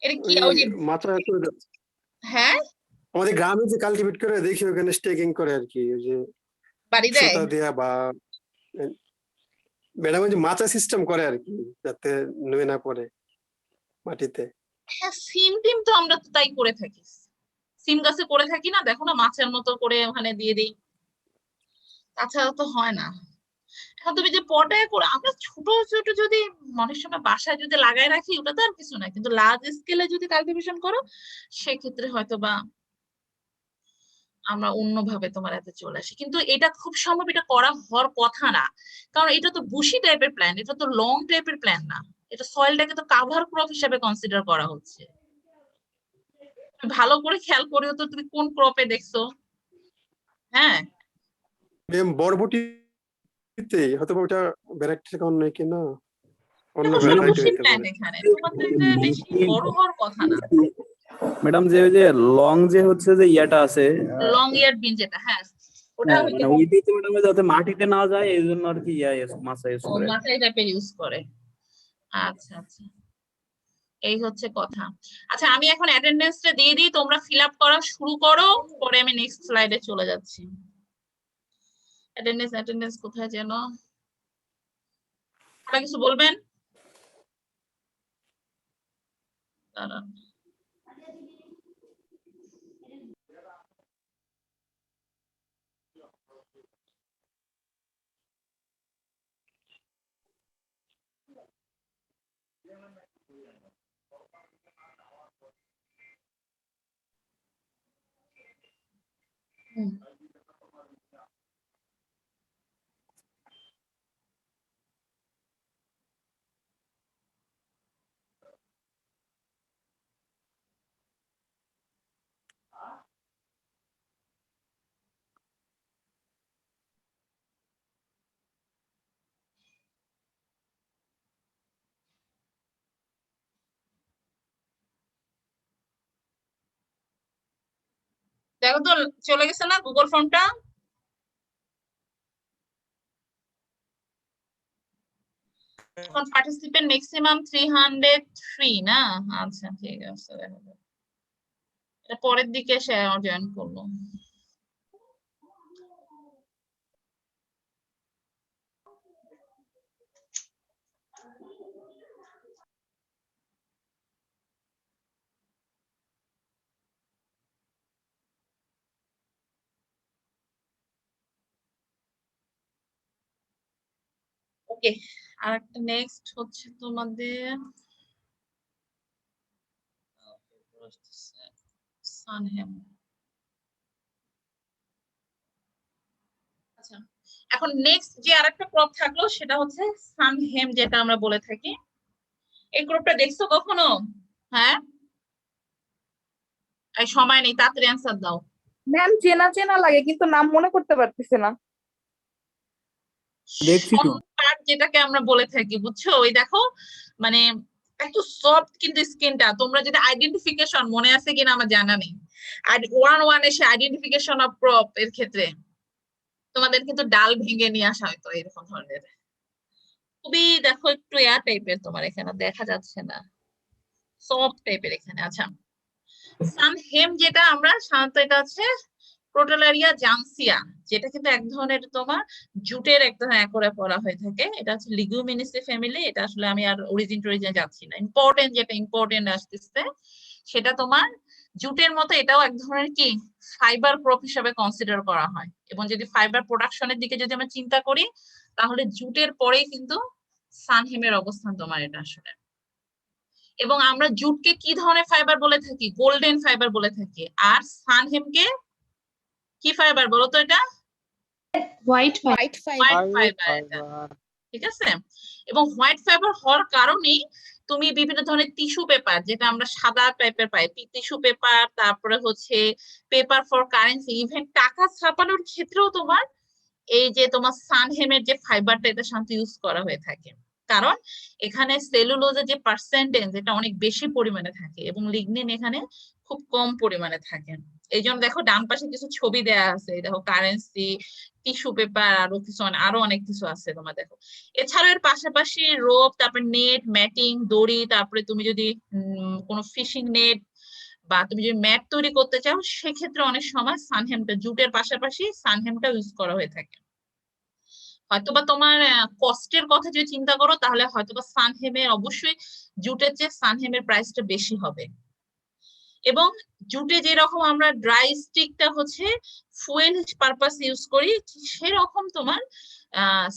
এটা কি, ওই ওই যে মাত্রা করে হ্যাঁ আমাদের গ্রামে যে কাল্টিভেট করে দেখি ওখানে স্টেকিং করে আর কি, ওই যে বাড়ি দেয়। সুতা দেয়া বা ম্যাডাম ওই যে মাচা সিস্টেম করে আর কি, যাতে নুয়ে না পড়ে মাটিতে। হ্যাঁ, সিম টিম তো আমরা তো তাই করে থাকি, সিম গাছে করে থাকি না, দেখো না মাছের মতো করে ওখানে দিয়ে দিই, তাছাড়া তো হয় না। এখন তুমি যে পটে করে আমরা ছোট ছোট যদি মনের সময় বাসায় যদি লাগাই রাখি ওটা তো আর কিছু না, কিন্তু লার্জ স্কেলে যদি কাল্টিভেশন করো সেক্ষেত্রে হয়তো বা আমরা অন্যভাবে তোমার এতে চলে আসি, কিন্তু এটা খুব সম্ভব এটা করা হওয়ার কথা না, কারণ এটা তো বুশি টাইপের প্ল্যান, এটা তো লং টাইপের প্ল্যান না, এটা সয়েলটাকে তো কাভার ক্রপ হিসেবে কনসিডার করা হচ্ছে। ভালো করে খেয়াল করেও তো তুমি কোন ক্রপে দেখছো। হ্যাঁ, ম্যাম বরবটিতে হয়তো বা ওটা ভ্যারাইটি অন্য কিনা, অন্য দেখো ম্যাডাম, ভ্যারাইটি বুশি হইতে প্ল্যান পারে। এখানে তোমাদের বেশি বড় হওয়ার কথা না। ম্যাডাম যে ওই যে লং যে হচ্ছে যে ইয়াটা আছে, লং ইয়ার বিন যেটা, হ্যাঁ ওটা হ্যাঁ হইতে মানে পারে। ওইটাই তো ম্যাডাম যাতে মাটিতে না যায় এই জন্য আর কি মাছা ইউজ ও করে। মাথায় টাইপের ইউজ করে। আচ্ছা আচ্ছা, এই হচ্ছে কথা। আচ্ছা আমি এখন অ্যাটেন্ডেন্সটা দিয়ে দিই, তোমরা ফিল আপ করা শুরু করো, পরে আমি নেক্সট স্লাইডে চলে যাচ্ছি। অ্যাটেন্ডেন্স অ্যাটেন্ডেন্স কোথায় যেন, আপনারা কিছু বলবেন? দাঁড়ান। হুম। দেখো তো চলে গেছে না গুগল ফর্মটা? এখন পার্টিসিপেন্ট ম্যাক্সিমাম 303 না? আচ্ছা ঠিক আছে, দেখো এটা পরের দিকে সে জয়েন করলো। ওকে, আর একটা নেক্সট হচ্ছে তোমাদের সানহেম। আচ্ছা, এখন নেক্সট যে আরেকটা ক্রপ থাকলো সেটা হচ্ছে সানহেম, যেটা আমরা বলে থাকি। এই ক্রপটা দেখছো কখনো? হ্যাঁ, এই সময় নেই, তাড়াতাড়ি অ্যান্সার দাও। ম্যাম চেনা চেনা লাগে কিন্তু নাম মনে করতে পারতেছে না। দেখছি তো। পার্ট যেটাকে আমরা বলে থাকি, বুঝছো? ওই দেখো মানে এত সফট কিন্তু স্কিনটা, তোমরা যদি আইডেন্টিফিকেশন মনে আছে কিনা আমার জানা নেই, আর 1-1 এসে আইডেন্টিফিকেশন অফ ক্রপ এর ক্ষেত্রে তোমাদের কিন্তু ডাল ভেঙে নিয়ে আসা হয়তো এরকম ধরনের, খুবই দেখো একটু এয়ার টাইপের, তোমার এখানে দেখা যাচ্ছে না, সফট টাইপের এখানে। আচ্ছা, সানহেম যেটা আমরা সাধারণত এটা হচ্ছে ক্রোটালারিয়া জাংসিয়া, যেটা কিন্তু এক ধরনের তোমার জুটের এক ধরনের একরে পড়া হয়ে থাকে, এটা হচ্ছে লিগুমিনিসি ফ্যামিলি। এটা আসলে আমি আর অরিজিন টরিজিন যাচ্ছি না, ইম্পর্টেন্ট যেটা ইম্পর্টেন্ট আসতেছে সেটা তোমার জুটের মতো এটাও এক ধরনের কি ফাইবার ক্রপ হিসেবে কনসিডার করা হয়, এবং যদি ফাইবার প্রোডাকশনের দিকে যদি আমরা চিন্তা করি তাহলে জুটের পরেই কিন্তু সানহেমের অবস্থান তোমার এটা আসলে। এবং আমরা জুটকে কি ধরনের ফাইবার বলে থাকি? গোল্ডেন ফাইবার বলে থাকি। আর সানহেমকে কি ফাইবার বলো তো? এটা হোয়াইট হোয়াইট ফাইবার এটা, ঠিক আছে? এবং হোয়াইট ফাইবার হওয়ার কারণেই তুমি বিভিন্ন ধরনের টিস্যু পেপার, যেটা আমরা সাদা টাইপের পাই, টিস্যু পেপার, তারপরে হচ্ছে পেপার ফর কারেন্সি, ইভেন টাকা ছাপানোর ক্ষেত্রেও তোমার এই যে তোমার সানহেমের যে ফাইবারটা এটা সাধারণত ইউজ করা হয়ে থাকে, কারণ এখানে সেলুলোজের যে পার্সেন্টেজ এটা অনেক বেশি পরিমাণে থাকে এবং লিগনিন এখানে খুব কম পরিমাণে থাকে। এই জন্য দেখো ডান পাশে কিছু ছবি দেয়া আছে, দেখো কারেন্সি, টিস্যু পেপার, আরো কিছু আরো অনেক কিছু আছে তোমার দেখো। এছাড়াও এর পাশাপাশি রোপ, তারপর নেট, ম্যাটিং, দড়ি, তারপরে তুমি যদি কোনো ফিশিং নেট বা তুমি যদি ম্যাট তৈরি করতে চাও সেক্ষেত্রে অনেক সময় সানহেমটা জুটের পাশাপাশি সানহেমটা ইউজ করা হয়ে থাকে। হয়তোবা তোমার কস্টের কথা যদি চিন্তা করো তাহলে হয়তোবা সানহেমের অবশ্যই জুটের চেয়ে সানহেমের প্রাইসটা বেশি হবে। এবং জুটে যেরকম আমরা ড্রাই স্টিকটা হচ্ছে ফুয়েল পারপাস ইউজ করি, সেরকম তোমার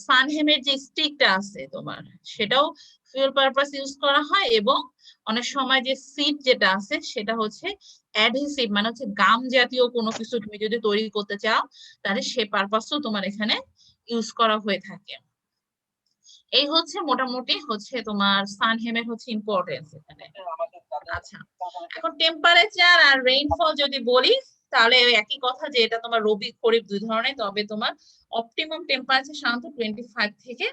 সানহেমের যে স্টিকটা আছে তোমার সেটাও ফুয়েল পারপাস ইউজ করা হয়। এবং অনেক সময় যে সিড যেটা আছে সেটা হচ্ছে অ্যাডহেসিভ, মানে হচ্ছে গাম জাতীয় কোনো কিছু তুমি যদি তৈরি করতে চাও তাহলে সে পারপাসও তোমার এখানে ইউজ করা হয়ে থাকে। এই হচ্ছে মোটামুটি হচ্ছে তোমার সানহেমের হচ্ছে ইম্পর্টেন্স এখানে। আচ্ছা, এখন টেম্পারেচার আর রেইনফল যদি বলি তাহলে ওই একই কথা যে এটা তোমার রবি খরিফ দুই ধরনের, তবে তোমার অপটিমাম টেম্পারেচার সাধারণত 25 থেকে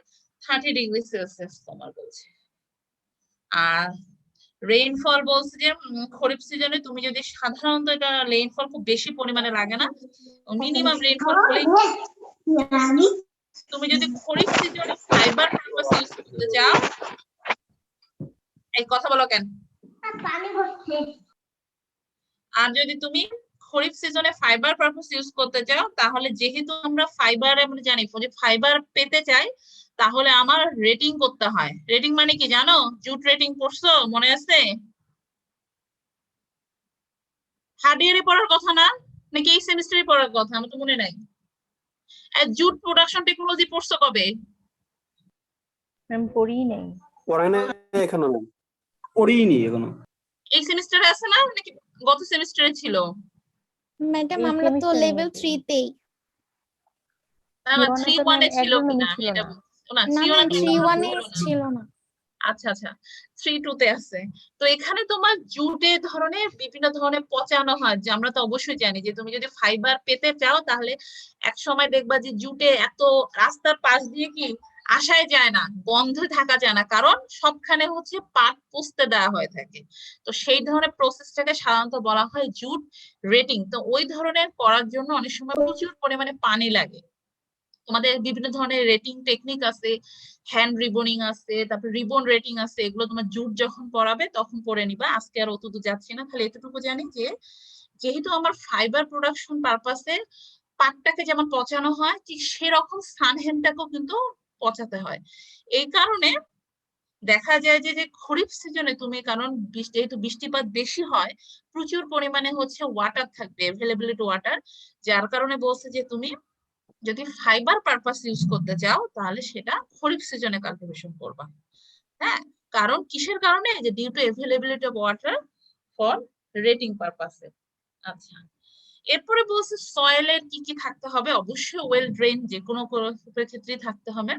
30 ডিগ্রি সেলসিয়াস তোমার বলছে। আর রেইনফল বলছে যে খরিফ সিজনে তুমি যদি সাধারণত এটা রেইনফল খুব বেশি পরিমাণে লাগে না, মিনিমাম রেইনফল হলেই তুমি যদি খরিফ সিজনে ফাইবার পারপাস ইউজ করতে চাও, এই কথা বলো কেন, আর যদি তুমি খরিফ সিজনে ফাইবার পারপাস ইউজ করতে চাও তাহলে যেহেতু আমরা ফাইবার আমরা জানি যে ফাইবার পেতে চাই তাহলে আমার রেটিং করতে হয়। রেটিং মানে কি জানো? জুট রেটিং পড়ছো, মনে আছে? থার্ড ইয়ারে পড়ার কথা না, নাকি এই সেমিস্টারে পড়ার কথা? আমার তো মনে নাই। জুট প্রোডাকশন টেকনোলজি পড়ছো কবে? ম্যাম পড়িই নাই। পড়ায় না এখনো ম্যাম। পড়িনি এখনো। এই সেমিস্টারে আছে না নাকি গত সেমিস্টারে ছিল? ম্যাডাম এই আমরা তো semester এ লেভেল নাকি? 3 তেই। Three one এ তো 3-1 এ ma'am ছিল একদমই কিনা আমি ছিল এটা না। বলছি না, না 3-1 না এ 3-1 এ ছিল না। ছিল না। আচ্ছা আচ্ছা, 3-2 তে আছে। তো এখানে তোমার জুটে ধরনের বিভিন্ন ধরনের পচানো হয়, যে আমরা তো অবশ্যই জানি যে তুমি যদি ফাইবার পেতে চাও তাহলে এক সময় দেখবা যে জুটে এত রাস্তার পাশ দিয়ে কি আসাই যায় না, বন্ধ থাকা যায় না, কারণ সবখানে হচ্ছে পাট পুষতে দেওয়া হয়ে থাকে। তো সেই ধরনের প্রসেসটাকে সাধারণত বলা হয় জুট রেটিং। তো ওই ধরনের করার জন্য অনেক সময় প্রচুর পরিমাণে পানি লাগে। তোমাদের বিভিন্ন ধরনের রেটিং টেকনিক আছে, হ্যান্ড রিবনিং আছে, তারপর রিবন রেটিং আছে, এগুলো তোমার জুট যখন পড়াবে তখন পড়ে নিবা। আজকে আর অতদূর যাচ্ছি না, খালি এতটুকু জানি যে যেহেতু আমার ফাইবার প্রোডাকশন পারপাসে পাটটাকে যেমন পচানো হয় ঠিক সেরকম সানহেমটাকেও কিন্তু পচাতে হয়। এই কারণে দেখা যায় যে যে খরিফ সিজনে তুমি, কারণ যেহেতু বৃষ্টিপাত বেশি হয় প্রচুর পরিমাণে হচ্ছে ওয়াটার থাকবে, অ্যাভেলেবিলিটি ওয়াটার, যার কারণে বলছে যে তুমি যদি ফাইবার পারপাস ইউজ করতে চাও তাহলে সেটা খরিফ সিজনে কাল্টিভেশন করবা। হ্যাঁ, কারণ কিসের কারণে? যে due to availability of water for rating পারপাসে। আচ্ছা, এরপরে বলছে সয়েলের কি কি থাকতে হবে। অবশ্যই ওয়েল ড্রেন যে কোনো ক্ষেত্রেই থাকতে হবে।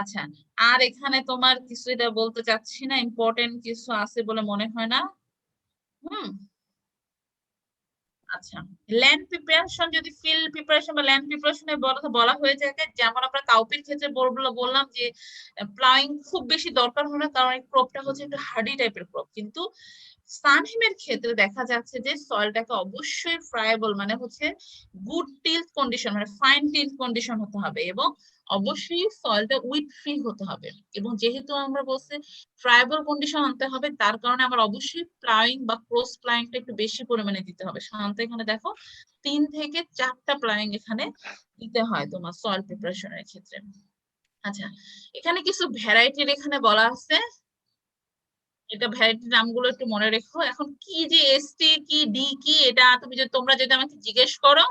আচ্ছা, আর এখানে তোমার কিছু এটা বলতে চাচ্ছি না, ইম্পর্টেন্ট কিছু আছে বলে মনে হয় না। আচ্ছা, ল্যান্ড প্রিপারেশন, যদি ফিল্ড প্রিপারেশন বা ল্যান্ড প্রিপারেশনে বলা হয়ে থাকে, যেমন আমরা কাউপির ক্ষেত্রে বললাম যে প্লাউইং খুব বেশি দরকার হয় না, কারণ এই ক্রপটা হচ্ছে একটু হার্ডি টাইপের ক্রপ। কিন্তু সানহিমের ক্ষেত্রে দেখা যাচ্ছে যে সয়েলটাকে অবশ্যই ফ্রাইবল, মানে হচ্ছে গুড টিল্ট কন্ডিশন, মানে ফাইন টিল্ট কন্ডিশন হতে হবে, এবং অবশ্যই সয়েলটা উইথ ফ্রি হতে হবে। এবং যেহেতু আমরা বলছি ফ্রাইবল কন্ডিশন আনতে হবে, তার কারণে আমার অবশ্যই প্লাউইং বা ক্রস প্লাউইংটা একটু বেশি পরিমাণে দিতে হবে। সাধারণত এখানে দেখো 3 থেকে 4টা প্লাউইং এখানে দিতে হয় তোমার সয়েল প্রিপারেশনের ক্ষেত্রে। আচ্ছা, এখানে কিছু ভ্যারাইটির এখানে বলা আছে, এটা ভ্যারাইটির নামগুলো একটু মনে রেখো। এখন কি যে এসটি কি ডি কি, এটা তোমরা যদি আমাকে জিজ্ঞেস করো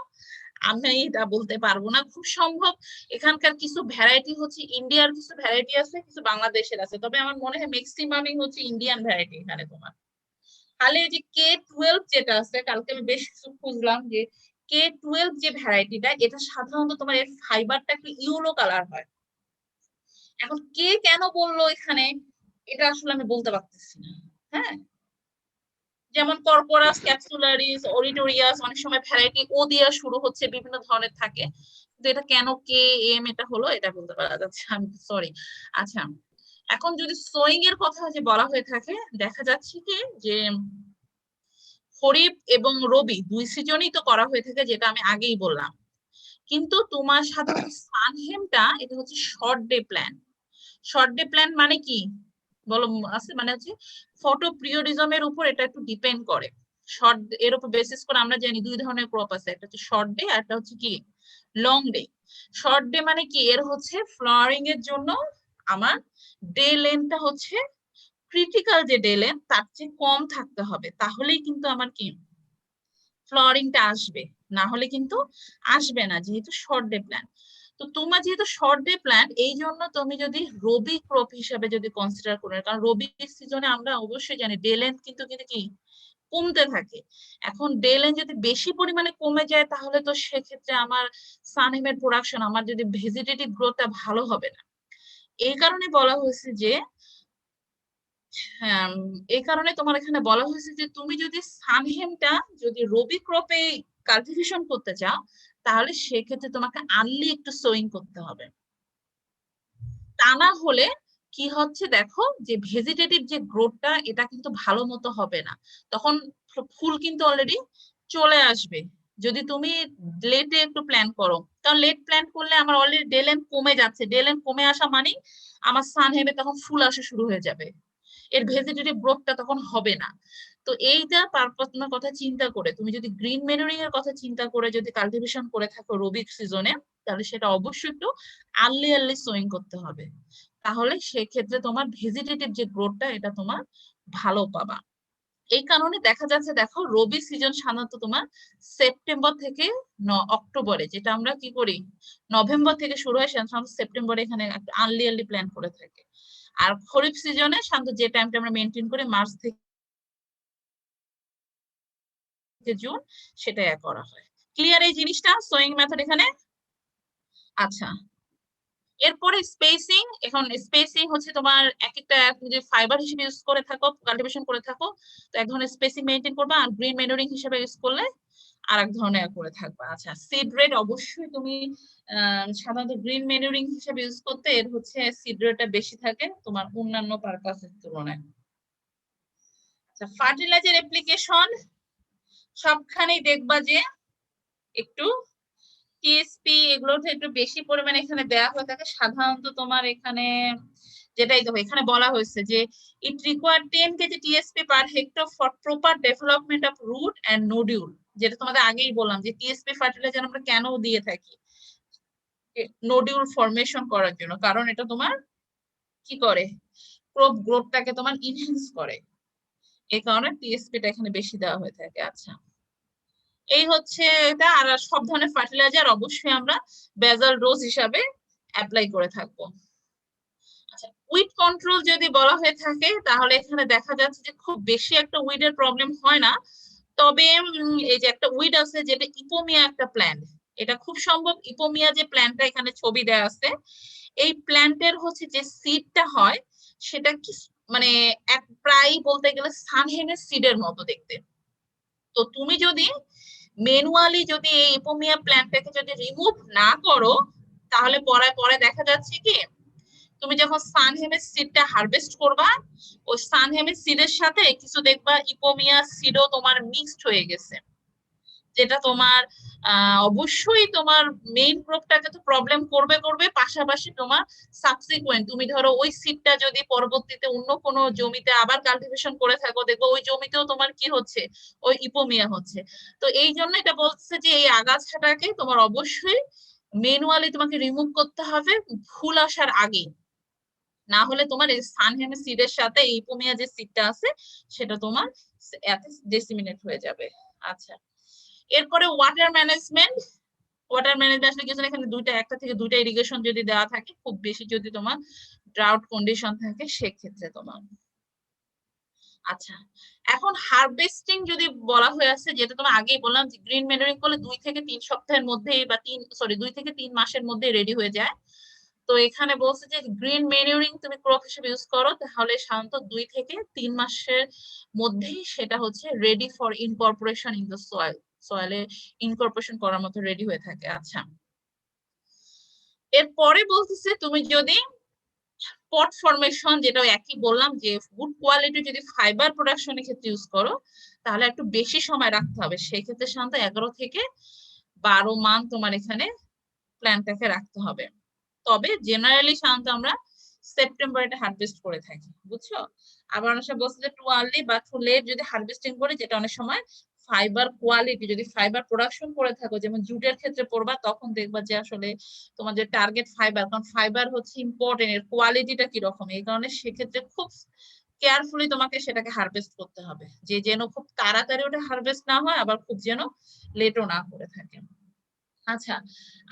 আমি এটা বলতে পারবো না। খুব সম্ভব এখানকার কিছু ভ্যারাইটি হচ্ছে ইন্ডিয়ার, কিছু ভ্যারাইটি আছে, কিছু বাংলাদেশের আছে, তবে আমার মনে হয় ম্যাক্সিমামই হচ্ছে ইন্ডিয়ান ভ্যারাইটি এখানে তোমার। তাহলে এই যে K12 যেটা আছে, কালকে আমি বেশ কিছু খুঁজলাম যে K12 যে ভ্যারাইটিটা, এটা সাধারণত তোমার এর ফাইবারটা একটু ইয়েলো কালার হয়। এখন কে কেন বললো এখানে, এটা আসলে আমি বলতে পারতেছি না। হ্যাঁ, যেমন কর্পোরাস, ক্যাপসুলারিস, অরিটোরিয়াস, অনেক সময় ভ্যারাইটি ও দিয়ে শুরু হচ্ছে, বিভিন্ন ধরনের থাকে, কিন্তু এটা কেন কে এম এটা হলো এটা বলতে পারা যাচ্ছে, আমি সরি। আচ্ছা, এখন যদি সোয়িং এর কথা যে বলা হয়ে থাকে, দেখা যাচ্ছে কি যে খরিফ এবং রবি দুই সিজনই তো করা হয়ে থাকে, যেটা আমি আগেই বললাম। কিন্তু তোমার সাধারণত সানহেমটা এটা হচ্ছে short day plan. Short day plan মানে কি? বলো আছে, মানে হচ্ছে ফটো পিরিয়ডিজমের উপর এটা একটু ডিপেন্ড করে। শর্ট এর উপর বেসিস করে আমরা জানি দুই ধরনের ক্রপ আছে, একটা হচ্ছে শর্ট ডে আর একটা হচ্ছে কি লং ডে। শর্ট ডে মানে কি, এর হচ্ছে ফ্লাওয়ারিং এর জন্য আমার ডে লেন্থটা হচ্ছে ক্রিটিক্যাল যে ডে লেন্থ তার চেয়ে কম থাকতে হবে, তাহলেই কিন্তু আমার কি ফ্লাওয়ারিংটা আসবে, না হলে কিন্তু আসবে না, যেহেতু শর্ট ডে প্ল্যান্ট। তো তোমার যেহেতু শর্ট ডে প্ল্যান্ট, এই জন্য তুমি যদি রবি ক্রপ হিসাবে যদি কনসিডার করো, কারণ রবি সিজনে আমরা অবশ্যই জানি ডে লেন্থ কিন্তু কিন্তু কি কমতে থাকে। এখন ডে লেন্থ যদি বেশি পরিমাণে কমে যায়, তাহলে তো সেক্ষেত্রে আমার সানহেমের প্রোডাকশন, আমার যদি ভেজিটেটিভ গ্রোথটা ভালো হবে না। এই কারণে বলা হয়েছে যে হ্যাঁ, এই কারণে তোমার এখানে বলা হয়েছে যে তুমি যদি সানহেমটা যদি রবি ক্রপে কাল্টিভেশন করতে চাও, তাহলে সেক্ষেত্রে তোমাকে আর্লি একটু সোয়িং করতে হবে। তা না হলে কি হচ্ছে দেখো, যে ভেজিটেটিভ যে গ্রোথটা এটা কিন্তু ভালো মতো হবে না, তখন ফুল কিন্তু অলরেডি চলে আসবে। যদি তুমি লেটে একটু প্ল্যান করো, কারণ লেট প্ল্যান করলে আমার অলরেডি ডে লেন্থ কমে যাচ্ছে, ডে লেন্থ কমে আসা মানে আমার সানহেমে তখন ফুল আসা শুরু হয়ে যাবে, এর ভেজিটেটিভ গ্রোথটা তখন হবে না। তো এইটা পারপাসের কথা চিন্তা করে তুমি যদি গ্রিন ম্যানুরিং এর কথা চিন্তা করে যদি কাল্টিভেশন করে থাকো রবি সিজনে, তাহলে সেটা অবশ্যই একটু আর্লি আর্লি সোয়িং করতে হবে, তাহলে সেক্ষেত্রে তোমার ভেজিটেটিভ যে গ্রোথটা এটা তোমার ভালো পাবা। এই কারণে দেখা যাচ্ছে দেখো রবি সিজন সাধারণত তোমার সেপ্টেম্বর থেকে অক্টোবরে, যেটা আমরা কি করি নভেম্বর থেকে শুরু হয়, সাধারণত সেপ্টেম্বরে এখানে আর্লি আর্লি প্ল্যান করে থাকে। আর খরিফ সিজনে সাধারণত যে টাইমটা আমরা মেনটেন করি মার্চ থেকে জুন, সেটাই করা হয়। ক্লিয়ার এই জিনিসটা সোয়িং মেথড এখানে? আচ্ছা, এরপরে স্পেসিং। এখন স্পেসিং হচ্ছে তোমার এক একটা যে ফাইবার হিসেবে ইউজ করে থাকো, কাল্টিভেশন করে থাকো, তো এক ধরনের স্পেসিং মেনটেন করবা, আর গ্রিন ম্যানুরিং হিসেবে ইউজ করলে আর এক ধরনের করে থাকবা। আচ্ছা, সিড রেট অবশ্যই তুমি সাধারণত গ্রিন ম্যানুরিং হিসেবে ইউজ করতে, এর হচ্ছে সিড রেটটা বেশি থাকে তোমার অন্যান্য পারপাসের তুলনায়। আচ্ছা, ফার্টিলাইজার অ্যাপ্লিকেশন সবখানেই দেখবা যে একটু টিএসপি এগুলোতে একটু বেশি পরিমাণে এখানে দেয়া হয়ে থাকে। সাধারণত তোমার এখানে যেটাই দেখো এখানে বলা হয়েছে যে it require 10 kg TSP per hectare for proper development of root and nodule. যেটা তোমাদের আগেই বললাম যে টিএসপি ফার্টিলাইজার আমরা কেন দিয়ে থাকি, নোডিউল ফরমেশন করার জন্য, কারণ এটা তোমার কি করে ক্রপ গ্রোথটাকে তোমার ইনহ্যান্স করে, এই কারণে টিএসপিটা এখানে বেশি দেওয়া হয়ে থাকে। আচ্ছা, এই হচ্ছে এটা। আর সব ধরনের ফার্টিলাইজার অবশ্যই আমরা বেজাল ডোজ হিসাবে অ্যাপ্লাই করে থাকবো। আচ্ছা, উইড কন্ট্রোল যদি বলা হয়ে থাকে, তাহলে এখানে দেখা যাচ্ছে যে খুব বেশি একটা উইডের প্রবলেম হয় না, তবে এই যে একটা উইড আছে যেটা ইপোমিয়া একটা প্ল্যান্ট, এটা খুব সম্ভব ইপোমিয়া যে প্ল্যান্টটা এখানে ছবি দেওয়া আছে, এই প্ল্যান্টের হচ্ছে যে সিডটা হয় সেটা কি মানে এক প্রায় বলতে গেলে সানহেমের সিডের মতো দেখতে। তো তুমি যদি ম্যানুয়ালি যদি এই ইপোমিয়া প্ল্যান্টটাকে যদি রিমুভ না করো, তাহলে পরে পরে দেখা যাচ্ছে কি তুমি যখন সানহেমের সিডটা হারভেস্ট করবা, ওই সানহেমের সিডের সাথে কিছু দেখবা ইপোমিয়া সিডও তোমার মিক্সড হয়ে গেছে, যেটা তোমার অবশ্যই তোমার মেইন ক্রপটাকে তো প্রবলেম করবে করবে, পাশাপাশি তোমার সাবসিকুয়েন্ট তুমি ধরো ওই সিডটা যদি পরবর্তীতে অন্য কোনো জমিতে আবার কাল্টিভেশন করে থাকো, দেখো ওই জমিতেও তোমার কি হচ্ছে, ওই ইপোমিয়া হচ্ছে। তো এই জন্য এটা বলছে যে এই আগাছাটাকে তোমার অবশ্যই ম্যানুয়ালি তোমাকে রিমুভ করতে হবে ফুল আসার আগে, না হলে তোমার এই সানহেমের সিডের সাথে ইপোমিয়া যে সিডটা আছে সেটা তোমার ডেসিমিনেট হয়ে যাবে। আচ্ছা, এরপরে ওয়াটার ম্যানেজমেন্ট। ওয়াটার ম্যানেজমেন্ট আসলে কিছু এখানে দুইটা, একটা থেকে দুইটা ইরিগেশন যদি দেওয়া থাকে, খুব বেশি যদি তোমার ড্রাউট কন্ডিশন থাকে সেক্ষেত্রে তোমার। আচ্ছা, এখন হারভেস্টিং যদি বলা হয়ে আছে, যেটা তোমার আগেই বললাম যে গ্রিন ম্যানুরিং করলে 2 থেকে 3 সপ্তাহের মধ্যেই বা 2 থেকে 3 মাসের মধ্যে রেডি হয়ে যায়। তো এখানে বলছে যে গ্রিন ম্যানুরিং তুমি ক্রপ হিসেবে ইউজ করো, তাহলে সাধারণত 2 থেকে 3 মাসের মধ্যেই সেটা হচ্ছে ready for incorporation in the soil, সয়েলে ইনকর্পোরেশন করার মতো রেডি হয়ে থাকে। আচ্ছা, এরপরে বলতেছে তুমি যদি পট ফরমেশন, যেটা একই বললাম যে গুড কোয়ালিটি যদি ফাইবার প্রোডাকশনের ক্ষেত্রে ইউজ করো, তাহলে একটু বেশি সময় রাখতে হবে, সেই ক্ষেত্রে সাধারণত 11 থেকে 12 মান্থ তোমার এখানে প্ল্যান্টটাকে রাখতে হবে। তবে জেনারেলি সাধারণত আমরা সেপ্টেম্বর এটা হারভেস্ট করে থাকি, বুঝছো? আবার অনেক সময় বলছে যে টু আর্লি বা টু লেট যদি হারভেস্টিং করে, যেটা অনেক সময় ফাইবার কোয়ালিটি, যদি ফাইবার প্রোডাকশন করে থাকো যেমন জুটের ক্ষেত্রে পড়বা, তখন দেখবা যে আসলে তোমার যে টার্গেট ফাইবার, কারণ ফাইবার হচ্ছে ইম্পর্টেন্ট, এর কোয়ালিটিটা কিরকম, এই কারণে সেক্ষেত্রে খুব কেয়ারফুলি তোমাকে সেটাকে হারভেস্ট করতে হবে, যে যেন খুব তাড়াতাড়ি ওটা হারভেস্ট না হয়, আবার খুব যেন লেটও না করে থাকে। আচ্ছা,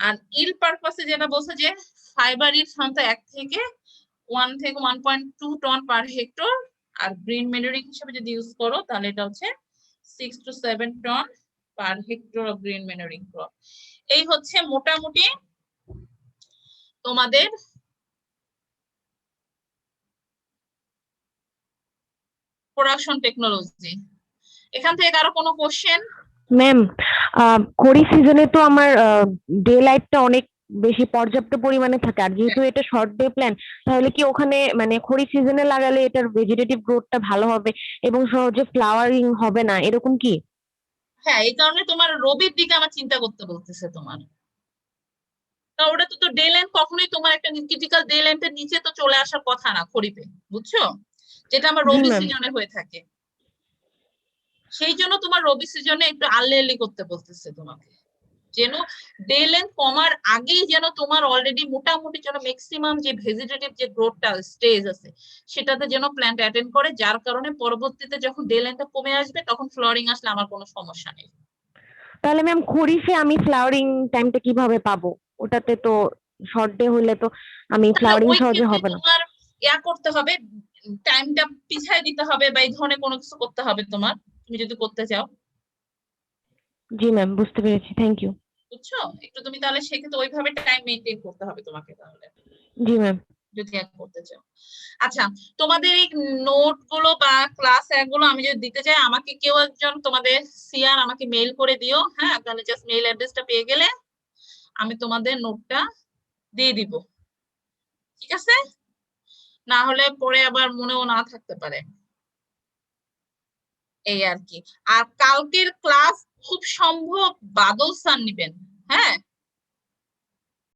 আর ইল পারপাসে যেটা বলছে যে ফাইবার ইল সাধারণত 1 থেকে 1.2 টন পার হেক্টর, আর গ্রিন ম্যানুরিং হিসেবে যদি ইউজ করো তাহলে এটা হচ্ছে 6 to 7 ton per hectare of green manuring crop. এই হচ্ছে মোটামুটি তোমাদের প্রোডাকশন টেকনোলজি। এখান থেকে কারো কোনো কোশ্চেন? ম্যাম, খরিফ সিজনে তো আমার ডে লাইটটা অনেক বেশি পর্যাপ্ত পরিমাণে থাকে, আর যেহেতু এটা শর্ট ডে প্ল্যান, তাহলে কি ওখানে মানে খরিফ সিজনে লাগালে এটার ভেজিটেটিভ গ্রোথটা ভালো হবে এবং সহজে ফ্লাওয়ারিং হবে না, এরকম কি? হ্যাঁ, এই কারণে তোমার রবির দিকে আমার চিন্তা করতে বলতেছে তোমার, কারণ ওটা তো ডে লেন্থ কখনোই তোমার একটা ক্রিটিক্যাল ডে লেন্থের নিচে তো চলে আসার কথা না খরিফে, বুঝছো? যেটা আমার জি রবি ম্যাম। সিজনে হয়ে থাকে, সেই জন্য তোমার রবি সিজনে একটু আর্লি করতে বলতেছে তোমাকে, যেন ডে লেন্থ কমার আগেই যেন তোমার অলরেডি মোটামুটি যেন ম্যাক্সিমাম যে ভেজিটেটিভ যে গ্রোথটা স্টেজ আছে সেটাতে যেন প্ল্যান্ট অ্যাটেন্ড করে, যার কারণে পরবর্তীতে যখন ডে লেন্থটা কমে আসবে তখন ফ্লোরিং আসলে আমার কোনো সমস্যা নেই। তাহলে ম্যাম খরিফে আমি ফ্লাওয়ারিং টাইমটা কিভাবে পাবো? ওটাতে তো শর্ট ডে হলে তো আমি তাহলে ফ্লাওয়ারিং ওই সহজে ক্ষেত্রে হবে না। তোমার করতে হবে, টাইমটা পিছায় দিতে হবে বা এই ধরনের কোনো কিছু করতে হবে তোমার, তুমি যদি করতে চাও, জি ম্যাম, বুঝতে পেরেছি, থ্যাংক ইউ। বুঝছো? একটু তুমি তাহলে সেক্ষেত্রে ওইভাবে টাইম মেনটেন করতে হবে তোমাকে তাহলে, জি ম্যাম। যদি করতে চাও। আচ্ছা, তোমাদের এই নোট গুলো বা ক্লাস গুলো আমি যদি দিতে চাই, আমাকে কেউ একজন তোমাদের সিআর আমাকে মেইল করে দিও, হ্যাঁ? তাহলে জাস্ট মেইল অ্যাড্রেসটা পেয়ে গেলে আমি তোমাদের নোটটা দিয়ে দিব, ঠিক আছে? না হলে পরে আবার মনেও না থাকতে পারে, এই আর কি। আর কালকের ক্লাস খুব সম্ভব বাদল স্যার নিবেন, হ্যাঁ?